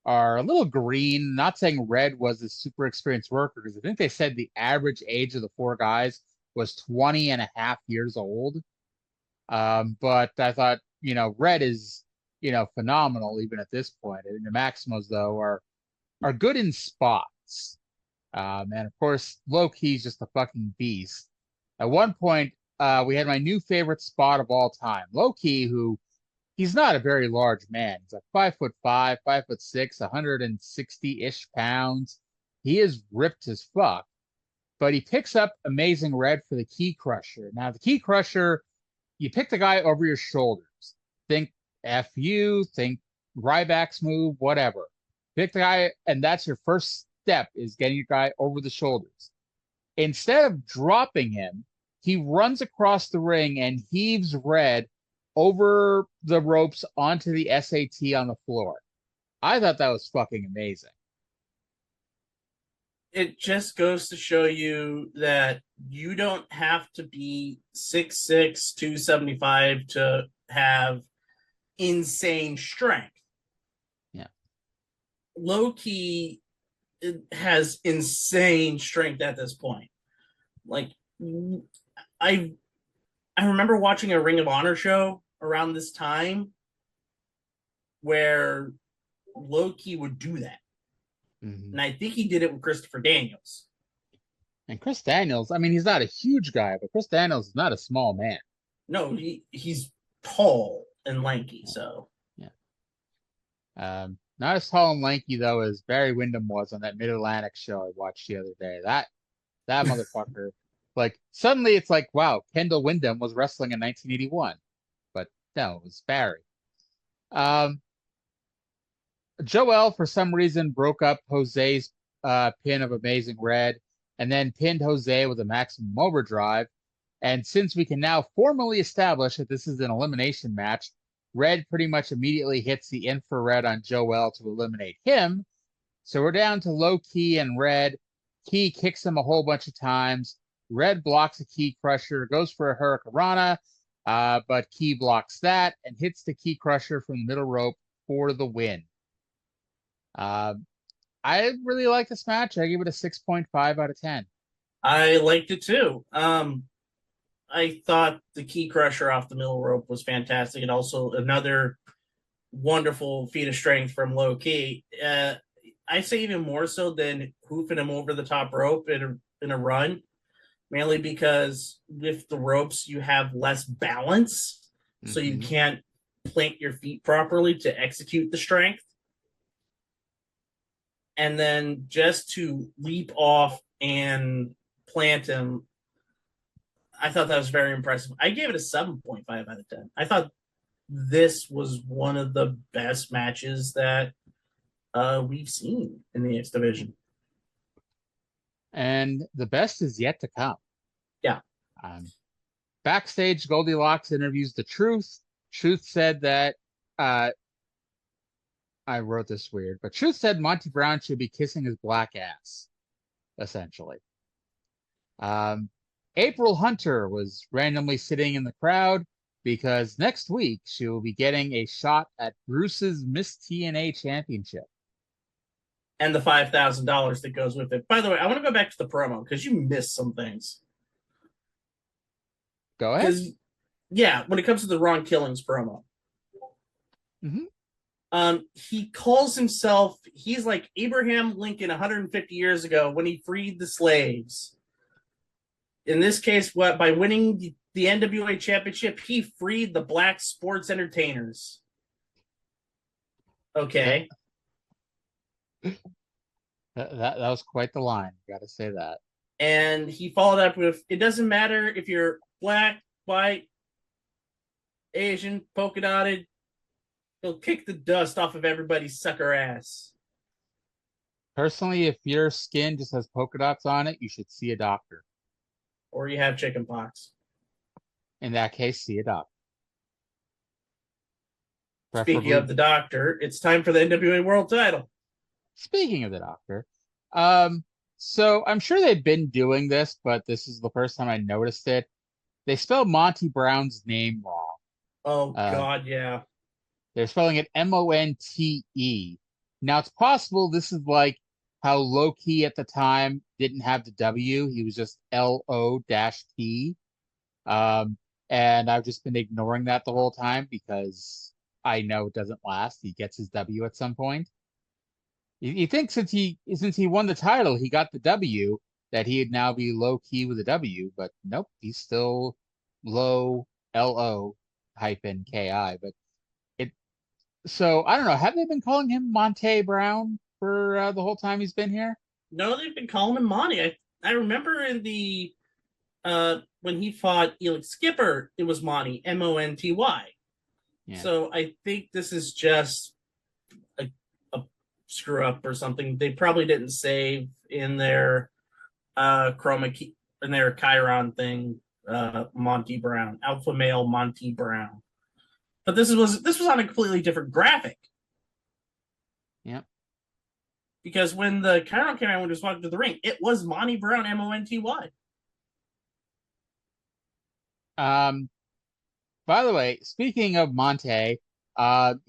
are a little green. Not saying Red was a super experienced worker, because I think they said the average age of the 4 guys was 20 and a half years old. But I thought, Red is, phenomenal even at this point. And the Maximos, though, are good in spots. And of course, Low Key's just a fucking beast. At one point, we had my new favorite spot of all time, Low Key, who he's not a very large man. He's like 5'5", 5'6", 160-ish pounds. He is ripped as fuck. But he picks up Amazing Red for the Key Crusher. Now, the Key Crusher, you pick the guy over your shoulders. Think FU, think Ryback's move, whatever. Pick the guy, and that's your first step, is getting your guy over the shoulders. Instead of dropping him, he runs across the ring and heaves Red over the ropes onto the SAT on the floor. I thought that was fucking amazing. It just goes to show you that you don't have to be 6'6", 275 to have insane strength. Yeah. Low Key has insane strength at this point. I remember watching a Ring of Honor show around this time where Low Key would do that. Mm-hmm. And I think he did it with Christopher Daniels. And Chris Daniels, I mean, he's not a huge guy, but Chris Daniels is not a small man. No, he's tall and lanky, so. Yeah. Not as tall and lanky, though, as Barry Windham was on that Mid-Atlantic show I watched the other day. That motherfucker, suddenly it's like, wow, Kendall Windham was wrestling in 1981. No, it was Barry. Joel, for some reason, broke up Jose's pin of Amazing Red and then pinned Jose with a Maximum Overdrive. And since we can now formally establish that this is an elimination match, Red pretty much immediately hits the infrared on Joel to eliminate him. So we're down to Low Ki and Red. Ki kicks him a whole bunch of times. Red blocks a Ki Crusher, goes for a Hurricanrana, but Ki blocks that and hits the Ki Crusher from the middle rope for the win. I really like this match. I give it a 6.5 out of 10. I liked it too. I thought the Ki Crusher off the middle rope was fantastic, and also another wonderful feat of strength from Low Ki. I say even more so than hoofing him over the top rope in a run, mainly because with the ropes you have less balance, so you can't plant your feet properly to execute the strength. And then just to leap off and plant him, I thought that was very impressive. I gave it a 7.5 out of 10. I thought this was one of the best matches that we've seen in the X division. And the best is yet to come. Yeah. Backstage, Goldilocks interviews The Truth. Truth said that, I wrote this weird, but Truth said Monty Brown should be kissing his black ass, essentially. April Hunter was randomly sitting in the crowd because next week she will be getting a shot at Bruce's Miss TNA championship. And the $5,000 that goes with it. By the way, I want to go back to the promo because you missed some things. Go ahead. Yeah, when it comes to the Ron Killings promo. He calls himself, he's like Abraham Lincoln 150 years ago when he freed the slaves. In this case, by winning the NWA championship, he freed the black sports entertainers. Okay. That was quite the line. Got to say that. And he followed up with, it doesn't matter if you're black, white, Asian, polka dotted, he'll kick the dust off of everybody's sucker ass. Personally, if your skin just has polka dots on it, you should see a doctor. Or you have chicken pox. In that case, see a doctor. Speaking of the doctor, it's time for the NWA World Title. Speaking of the doctor, so I'm sure they've been doing this, but this is the first time I noticed it. They spelled Monty Brown's name wrong. Oh, God, yeah. They're spelling it Monte. Now, it's possible this is like how Low Ki at the time didn't have the W. He was just LO-T. And I've just been ignoring that the whole time because I know it doesn't last. He gets his W at some point. You think since he won the title, he got the W, that he'd now be Low Ki with a W, but nope, he's still Low LO-KI. But so I don't know. Have they been calling him Monte Brown for the whole time he's been here? No, they've been calling him Monty. I remember in the when he fought Elix Skipper, it was Monty, Monty. Yeah. So I think this is just a screw up or something. They probably didn't save in their chroma key, in their Chiron thing, Monty Brown, alpha male Monty Brown. But this was on a completely different graphic. Yeah. Because when the Chiron came out when he was walking to the ring, it was Monty Brown, Monty. By the way, speaking of Monte,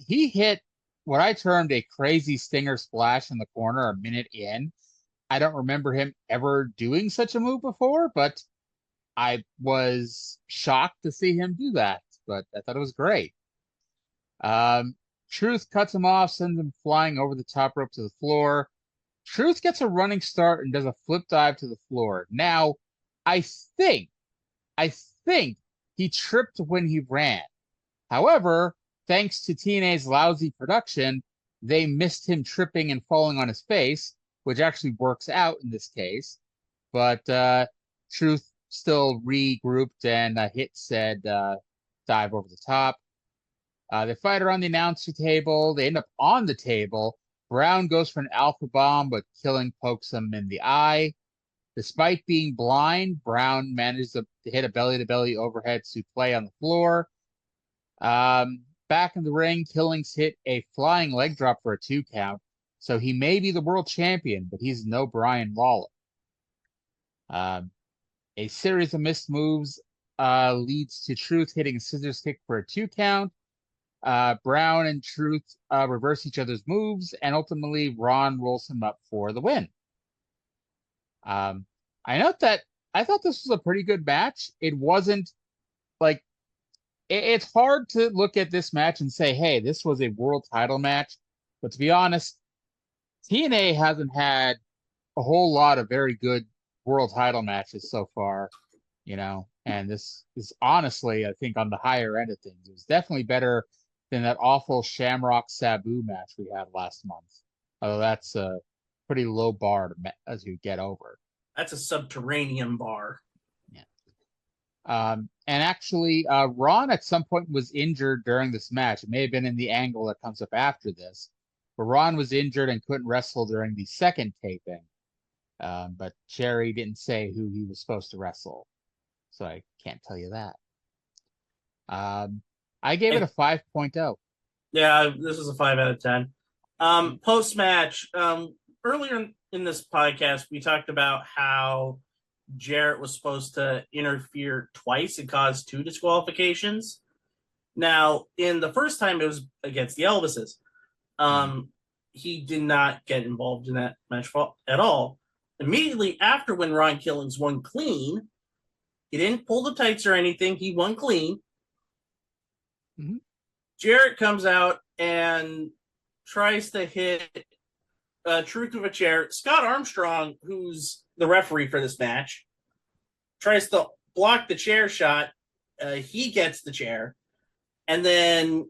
he hit what I termed a crazy stinger splash in the corner a minute in. I don't remember him ever doing such a move before, but I was shocked to see him do that. But I thought it was great. Truth cuts him off, sends him flying over the top rope to the floor. Truth gets a running start and does a flip dive to the floor. Now, I think he tripped when he ran. However, thanks to TNA's lousy production, they missed him tripping and falling on his face, which actually works out in this case. But Truth still regrouped and hit said dive over the top. They fight around the announcer table. They end up on the table. Brown goes for an alpha bomb, but Killing pokes him in the eye. Despite being blind, Brown manages to hit a belly-to-belly overhead suplex on the floor. Back in the ring, Killings hit a flying leg drop for a 2 count. So he may be the world champion, but he's no Brian Lawler. A series of missed moves leads to Truth hitting a scissors kick for a 2 count. Brown and Truth reverse each other's moves, and ultimately Ron rolls him up for the win. I note that I thought this was a pretty good match. It wasn't like it's hard to look at this match and say, hey, this was a world title match. But to be honest, TNA hasn't had a whole lot of very good world title matches so far, and this is honestly, I think, on the higher end of things. It was definitely better than that awful Shamrock Sabu match we had last month. Although that's a pretty low bar to get over. That's a subterranean bar. Yeah. And actually, Ron at some point was injured during this match. It may have been in the angle that comes up after this, but Ron was injured and couldn't wrestle during the second taping. But Jerry didn't say who he was supposed to wrestle, so I can't tell you that. I gave it a 5.0. Yeah, this is a 5 out of 10. Post-match, earlier in this podcast, we talked about how Jarrett was supposed to interfere twice and cause 2 disqualifications. Now, in the first time, it was against the Elvises. He did not get involved in that match at all. Immediately after, when Ron Killings won clean, he didn't pull the tights or anything. He won clean. Mm-hmm. Jarrett comes out and tries to hit Truth with a chair. Scott Armstrong, who's the referee for this match, tries to block the chair shot. He gets the chair. And then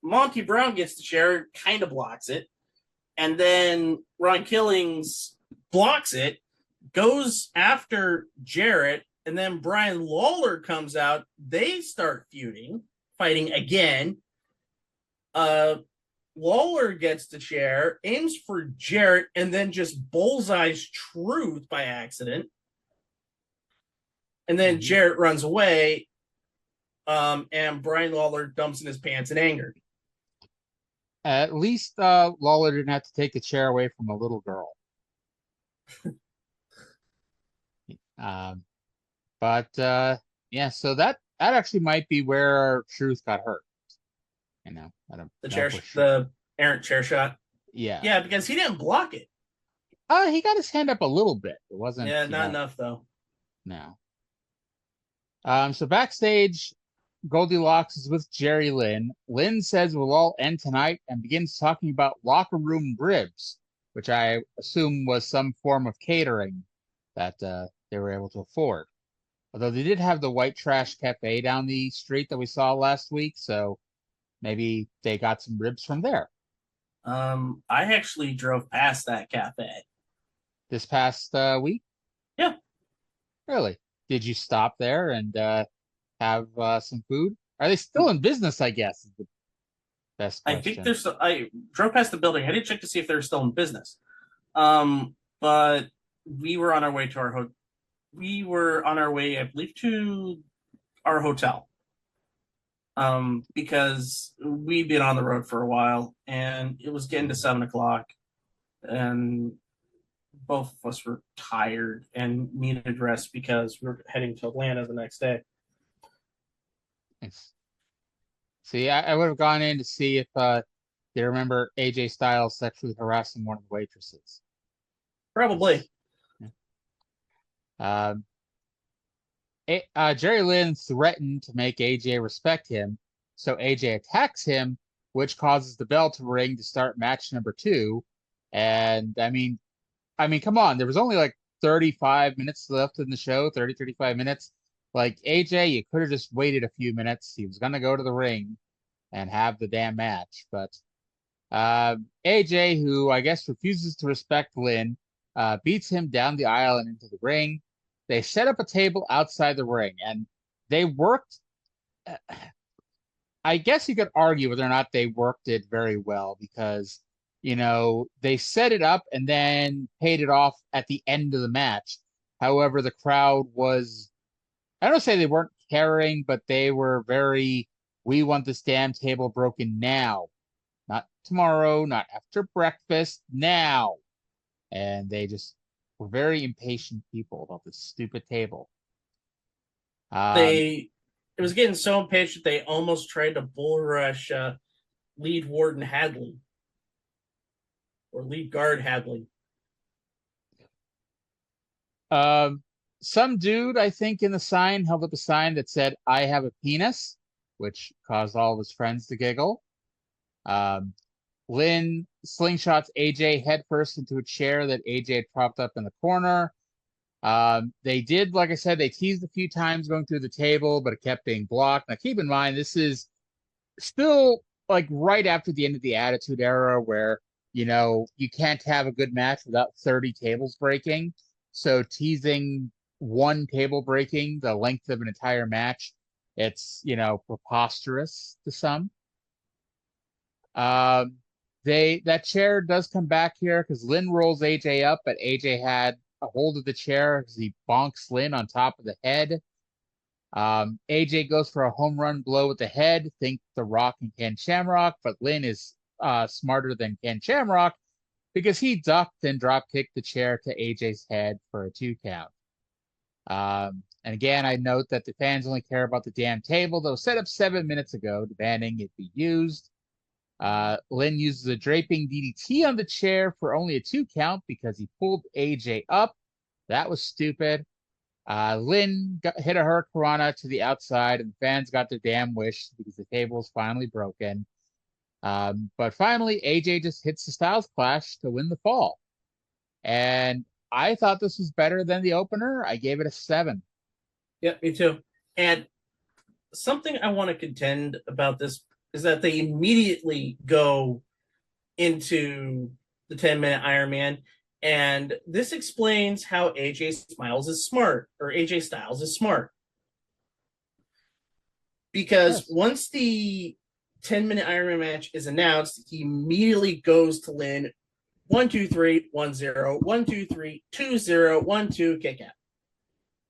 Monty Brown gets the chair, kind of blocks it. And then Ron Killings blocks it, goes after Jarrett, and then Brian Lawler comes out. They start feuding, fighting again. Lawler gets the chair, aims for Jarrett, and then just bullseyes Truth by accident. And then Jarrett runs away, and Brian Lawler dumps in his pants in anger. At least Lawler didn't have to take the chair away from a little girl. Yeah, so that actually might be where Truth got hurt. I don't the know chair, sure. the errant chair shot. Yeah, because he didn't block it. He got his hand up a little bit. It wasn't. Yeah, not enough though. No. So backstage, Goldilocks is with Jerry Lynn. Lynn says we'll all end tonight and begins talking about locker room ribs, which I assume was some form of catering that they were able to afford. Although they did have the White Trash Cafe down the street that we saw last week, so maybe they got some ribs from there. I actually drove past that cafe this past week. Yeah. Really? Did you stop there and have some food? Are they still in business? I guess is the best question. I think there's. I drove past the building. I didn't check to see if they're still in business. But we were on our way to we were on our way, I believe, to our hotel. Because we'd been on the road for a while, and it was getting to 7:00, and both of us were tired and needed rest because we were heading to Atlanta the next day. Nice. See, I would have gone in to see if they remember AJ Styles sexually harassing one of the waitresses. Probably. Yeah. Jerry Lynn threatened to make AJ respect him, so AJ attacks him, which causes the bell to ring to start match number 2. And I mean, come on, there was only like 35 minutes left in the show, 35 minutes. Like, AJ, you could have just waited a few minutes. He was going to go to the ring and have the damn match. But AJ, who I guess refuses to respect Lynn, beats him down the aisle and into the ring. They set up a table outside the ring, and they worked. I guess you could argue whether or not they worked it very well because, they set it up and then paid it off at the end of the match. However, the crowd was, I don't say they weren't caring, but they were very, we want this damn table broken now, not tomorrow, not after breakfast, now. And they just were very impatient people about this stupid table. It was getting so impatient they almost tried to bull rush lead warden Hadley or lead guard Hadley. Some dude, I think, in the sign held up a sign that said, "I have a penis," which caused all of his friends to giggle. Lynn slingshots AJ headfirst into a chair that AJ had propped up in the corner. They did, like I said, they teased a few times going through the table, but it kept being blocked. Now, keep in mind, this is still like right after the end of the Attitude Era where, you can't have a good match without 30 tables breaking. So teasing one table breaking the length of an entire match, it's, preposterous to some. That chair does come back here because Lynn rolls AJ up, but AJ had a hold of the chair because he bonks Lynn on top of the head. AJ goes for a home run blow with the head. Think The Rock and Ken Shamrock, but Lynn is smarter than Ken Shamrock because he ducked and drop kicked the chair to AJ's head for a 2 count. And again, I note that the fans only care about the damn table that was set up 7 minutes ago, demanding it be used. Lynn uses a draping DDT on the chair for only a 2 count because he pulled AJ up. That was stupid. Lynn hit a hurricanrana to the outside, and the fans got their damn wish because the table was finally broken. But finally, AJ just hits the Styles Clash to win the fall. And I thought this was better than the opener. I gave it a 7. Yeah, me too. And something I want to contend about this is that they immediately go into the 10-minute Iron Man. And this explains how AJ Styles is smart. Because once the 10-minute Iron Man match is announced, he immediately goes to Lynn. 1, 2, 3, 1, 0, 1, 2, 3, 2, 0, 1, 2, kick out.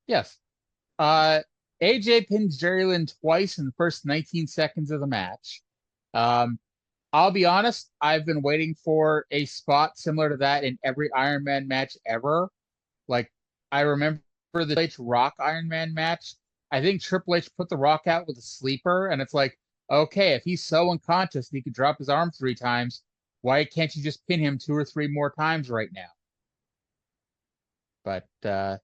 Yes. AJ pins Jerry Lynn twice in the first 19 seconds of the match. I'll be honest, I've been waiting for a spot similar to that in every Iron Man match ever. Like, I remember the Triple H Rock Iron Man match. I think Triple H put the Rock out with a sleeper, and it's like, okay, if he's so unconscious and he could drop his arm 3 times, why can't you just pin him 2 or 3 more times right now? But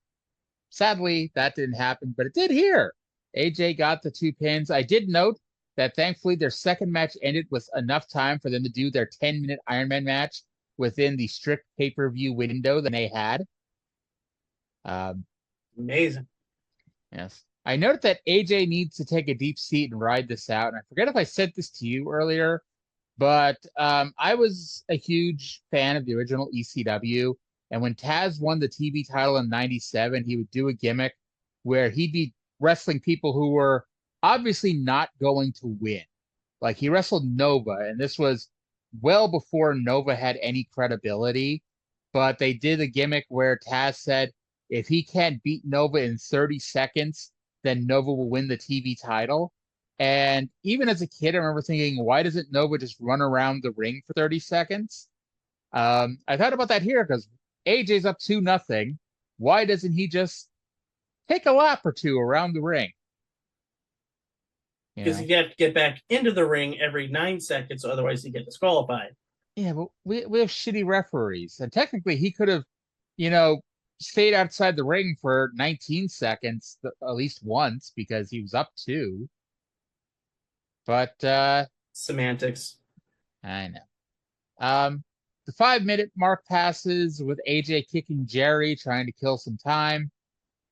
sadly, that didn't happen, but it did here. AJ got the 2 pins. I did note that thankfully their second match ended with enough time for them to do their 10-minute Iron Man match within the strict pay-per-view window that they had. Amazing. Yes. I noted that AJ needs to take a deep seat and ride this out. And I forget if I said this to you earlier, but I was a huge fan of the original ECW. And when Taz won the TV title in 97, he would do a gimmick where he'd be wrestling people who were obviously not going to win. Like, he wrestled Nova, and this was well before Nova had any credibility. But they did a gimmick where Taz said, if he can't beat Nova in 30 seconds, then Nova will win the TV title. And even as a kid, I remember thinking, why doesn't Nova just run around the ring for 30 seconds? I thought about that here because AJ's up 2-0. Why doesn't he just take a lap or 2 around the ring? Because you have to get back into the ring every 9 seconds, otherwise you get disqualified. Yeah, but we have shitty referees. And technically he could have, stayed outside the ring for 19 seconds at least once because he was up 2. But semantics. I know. The 5-minute mark passes with AJ kicking Jerry, trying to kill some time.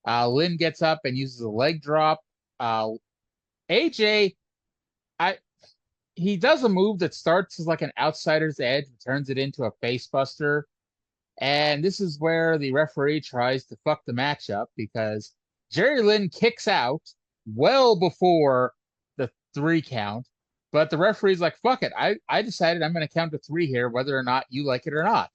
Lynn gets up and uses a leg drop. AJ, he does a move that starts as like an outsider's edge, turns it into a facebuster. And this is where the referee tries to fuck the match up because Jerry Lynn kicks out well before the 3 count. But the referee's like, fuck it. I decided I'm going to count to 3 here, whether or not you like it or not.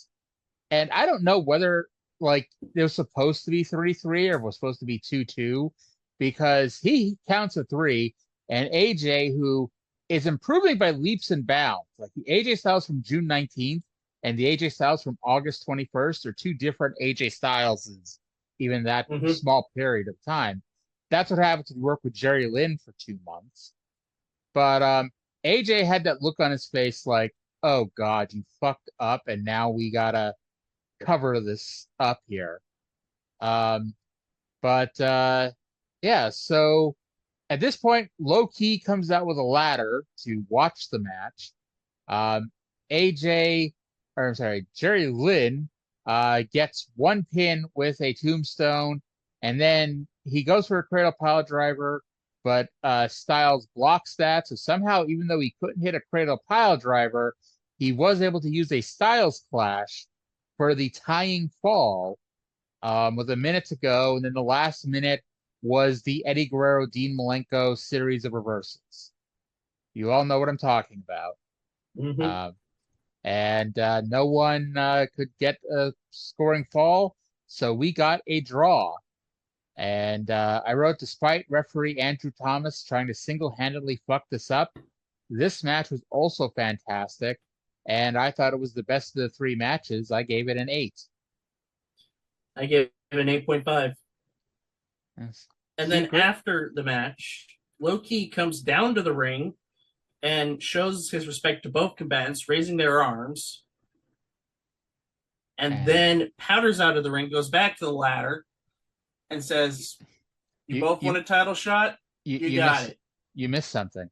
And I don't know whether like it was supposed to be 3-3 or was supposed to be 2-2 because he counts a 3 and AJ, who is improving by leaps and bounds, like the AJ Styles from June 19th and the AJ Styles from August 21st are two different AJ Styleses, even that small period of time. That's what happens when you work with Jerry Lynn for 2 months. But AJ had that look on his face like, oh God, you fucked up and now we gotta cover this up here. But yeah, so at this point, Low Key comes out with a ladder to watch the match. Jerry Lynn gets one pin with a tombstone, and then he goes for a cradle pile driver, but Styles blocks that. So somehow, even though he couldn't hit a cradle pile driver, he was able to use a Styles Clash for the tying fall with a minute to go. And then the last minute was the Eddie Guerrero, Dean Malenko series of reversals. You all know what I'm talking about. And no one could get a scoring fall, so we got a draw. And I wrote, despite referee Andrew Thomas trying to single-handedly fuck this up, this match was also fantastic, and I thought it was the best of the 3 matches. I gave it an 8. I gave it an 8.5. Yes. And then after the match, Low Key comes down to the ring and shows his respect to both combatants, raising their arms. And then powders out of the ring, goes back to the ladder, and says, you both want a title shot? You got it. You missed something.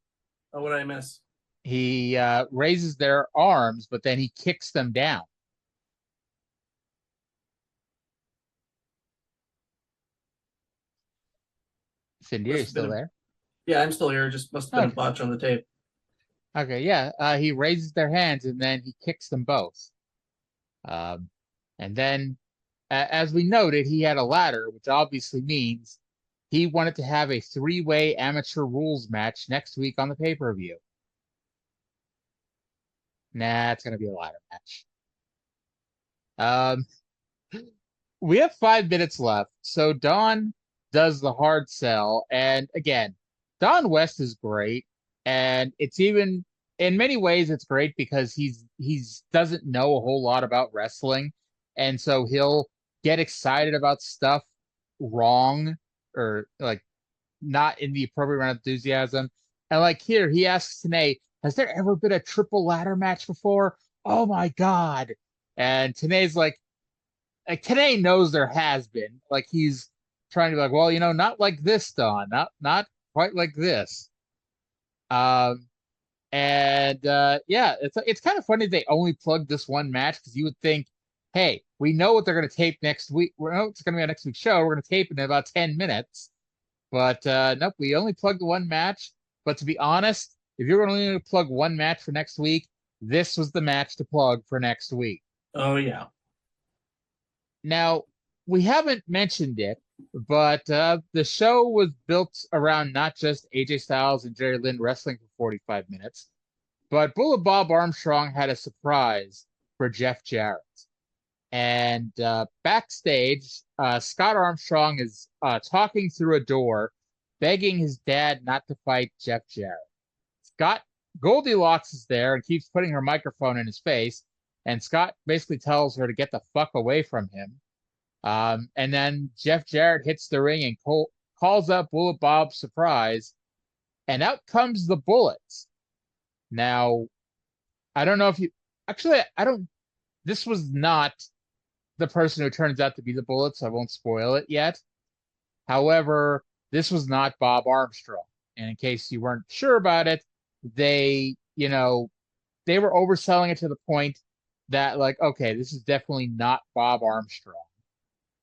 Oh, what did I miss? He raises their arms, but then he kicks them down. Cindy, are you still there? Yeah, I'm still here. It just must have been a botch on the tape. Okay, yeah. He raises their hands, and then he kicks them both. And then, as we noted, he had a ladder, which obviously means he wanted to have a 3-way amateur rules match next week on the pay-per-view. Nah, it's going to be a ladder match. We have 5 minutes left. So Don does the hard sell. And again, Don West is great. And it's even, in many ways, it's great because he's doesn't know a whole lot about wrestling. And so he'll get excited about stuff wrong or like not in the appropriate amount of enthusiasm. And like here, he asks TNA, has there ever been a triple ladder match before? Oh my God. And TNA's like TNA knows there has been. Like he's trying to be like, well, not like this, Don. Not quite like this. Yeah, it's kind of funny they only plugged this one match because you would think, hey, we know what they're going to tape next week. We know it's going to be on next week's show. We're going to tape it in about 10 minutes. But nope, we only plugged the one match. But to be honest, if you're going to plug one match for next week, this was the match to plug for next week. Oh, yeah. Now, we haven't mentioned it, but the show was built around not just AJ Styles and Jerry Lynn wrestling for 45 minutes, but Bullet Bob Armstrong had a surprise for Jeff Jarrett. And backstage, Scott Armstrong is talking through a door, begging his dad not to fight Jeff Jarrett. Scott Goldilocks is there and keeps putting her microphone in his face, and Scott basically tells her to get the fuck away from him. And then Jeff Jarrett hits the ring and calls up Bullet Bob's surprise, and out comes the Bullets. Now, I don't know if you... Actually, I don't... This was not the person who turns out to be the Bullets, so I won't spoil it yet. However, this was not Bob Armstrong. And in case you weren't sure about it, they were overselling it to the point that, like, okay, this is definitely not Bob Armstrong.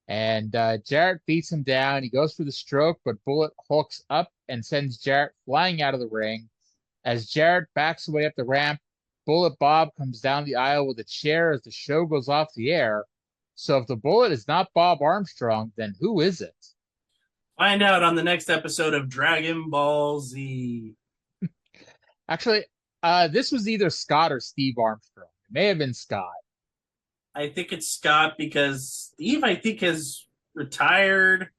And Jarrett beats him down. He goes for the stroke, but Bullet hooks up and sends Jarrett flying out of the ring. As Jarrett backs away up the ramp, Bullet Bob comes down the aisle with a chair as the show goes off the air. So if the Bullet is not Bob Armstrong, then who is it? Find out on the next episode of Dragon Ball Z. Actually, This was either Scott or Steve Armstrong. It may have been Scott. I think it's Scott because Steve, I think, has retired.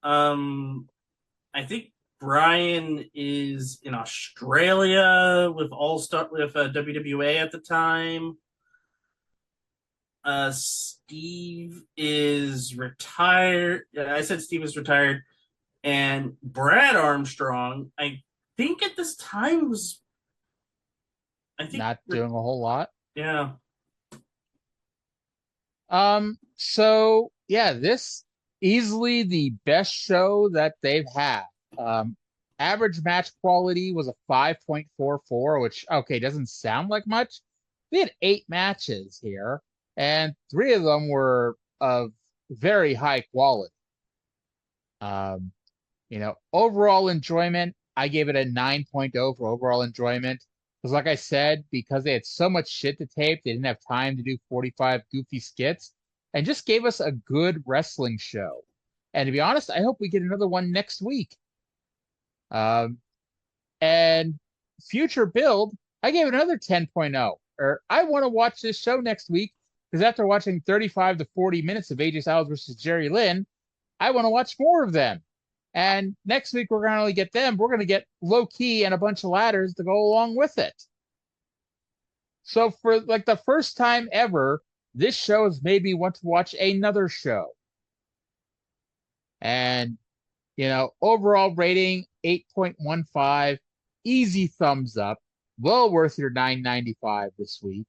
I think Brian is in Australia with WWA at the time. Steve is retired. I said Steve is retired, and Brad Armstrong, I think at this time was, I think, Not doing a whole lot. Yeah. So yeah, this easily the best show that they've had. Average match quality was a 5.44, which okay, doesn't sound like much. We had 8 matches here, and 3 of them were of very high quality. Overall enjoyment, I gave it a 9.0 for overall enjoyment. Because like I said, because they had so much shit to tape, they didn't have time to do 45 goofy skits, and just gave us a good wrestling show. And to be honest, I hope we get another one next week. And future build, I gave it another 10.0. Or I want to watch this show next week because after watching 35 to 40 minutes of AJ Styles versus Jerry Lynn, I want to watch more of them. And next week, we're going to only get them. We're going to get Low Key and a bunch of ladders to go along with it. So for like the first time ever, this show has made me want to watch another show. And, overall rating, 8.15, easy thumbs up, well worth your $9.95 this week.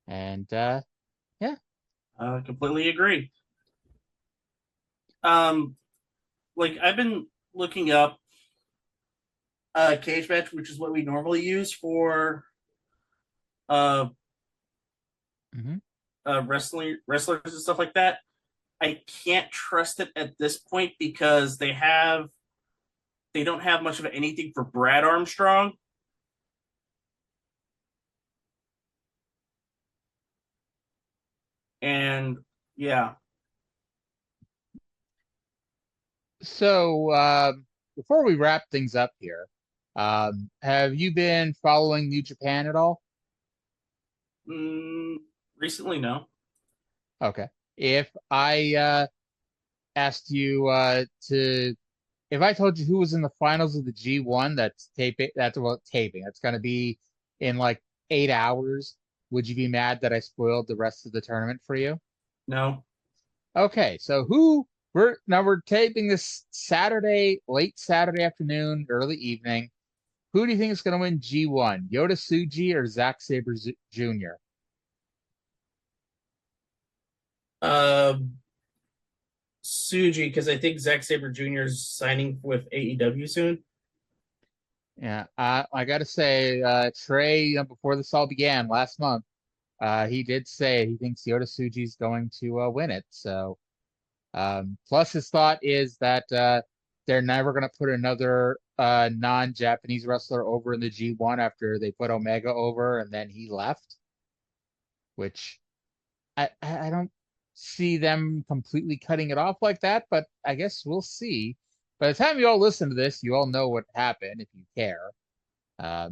And, yeah. Completely agree. I've been looking up cage match, which is what we normally use for wrestlers and stuff like that. I can't trust it at this point because they don't have much of anything for Brad Armstrong. And yeah. So before we wrap things up here, have you been following New Japan at all? Recently, no. Okay. If I asked you if I told you who was in the finals of the G1 that's taping, that's going to be in like 8 hours, would you be mad that I spoiled the rest of the tournament for you? No. Okay, so we're taping this Saturday, late Saturday afternoon, early evening. Who do you think is going to win G1, Yota Tsuji or Zack Sabre Jr.? Tsuji, because I think Zack Sabre Jr. is signing with AEW soon. Yeah, I got to say, Trey, before this all began last month, he did say he thinks Yota Tsuji is going to win it. So, plus his thought is that they're never going to put another non-Japanese wrestler over in the G1 after they put Omega over and then he left, which I don't see them completely cutting it off like that, but I guess we'll see. By the time you all listen to this, you all know what happened if you care. So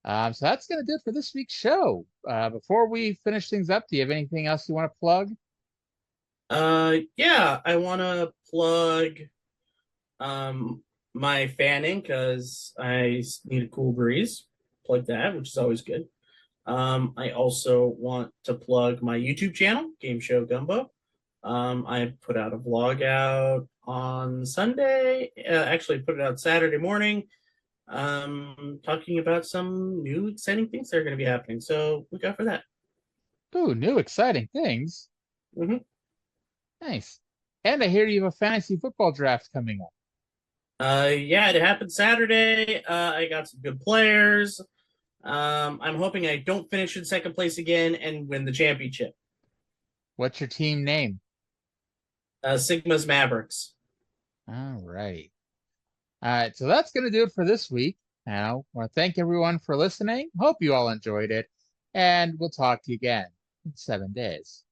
that's going to do it for this week's show. Before we finish things up, do you have anything else you want to plug? Yeah, I want to plug my fanning because I need a cool breeze. Plug that, which is always good. I also want to plug my YouTube channel, Game Show Gumbo. I put out a vlog out on Sunday. Actually, put it out Saturday morning. Talking about some new exciting things that are going to be happening. So look out for that. Ooh, new exciting things. Mm-hmm. Nice. And I hear you have a fantasy football draft coming up. Yeah, it happened Saturday. I got some good players. I'm hoping I don't finish in second place again and win the championship. What's your team name? Sigma's Mavericks. All right. All right, so that's going to do it for this week. Now, I want to thank everyone for listening. Hope you all enjoyed it, and we'll talk to you again in 7 days.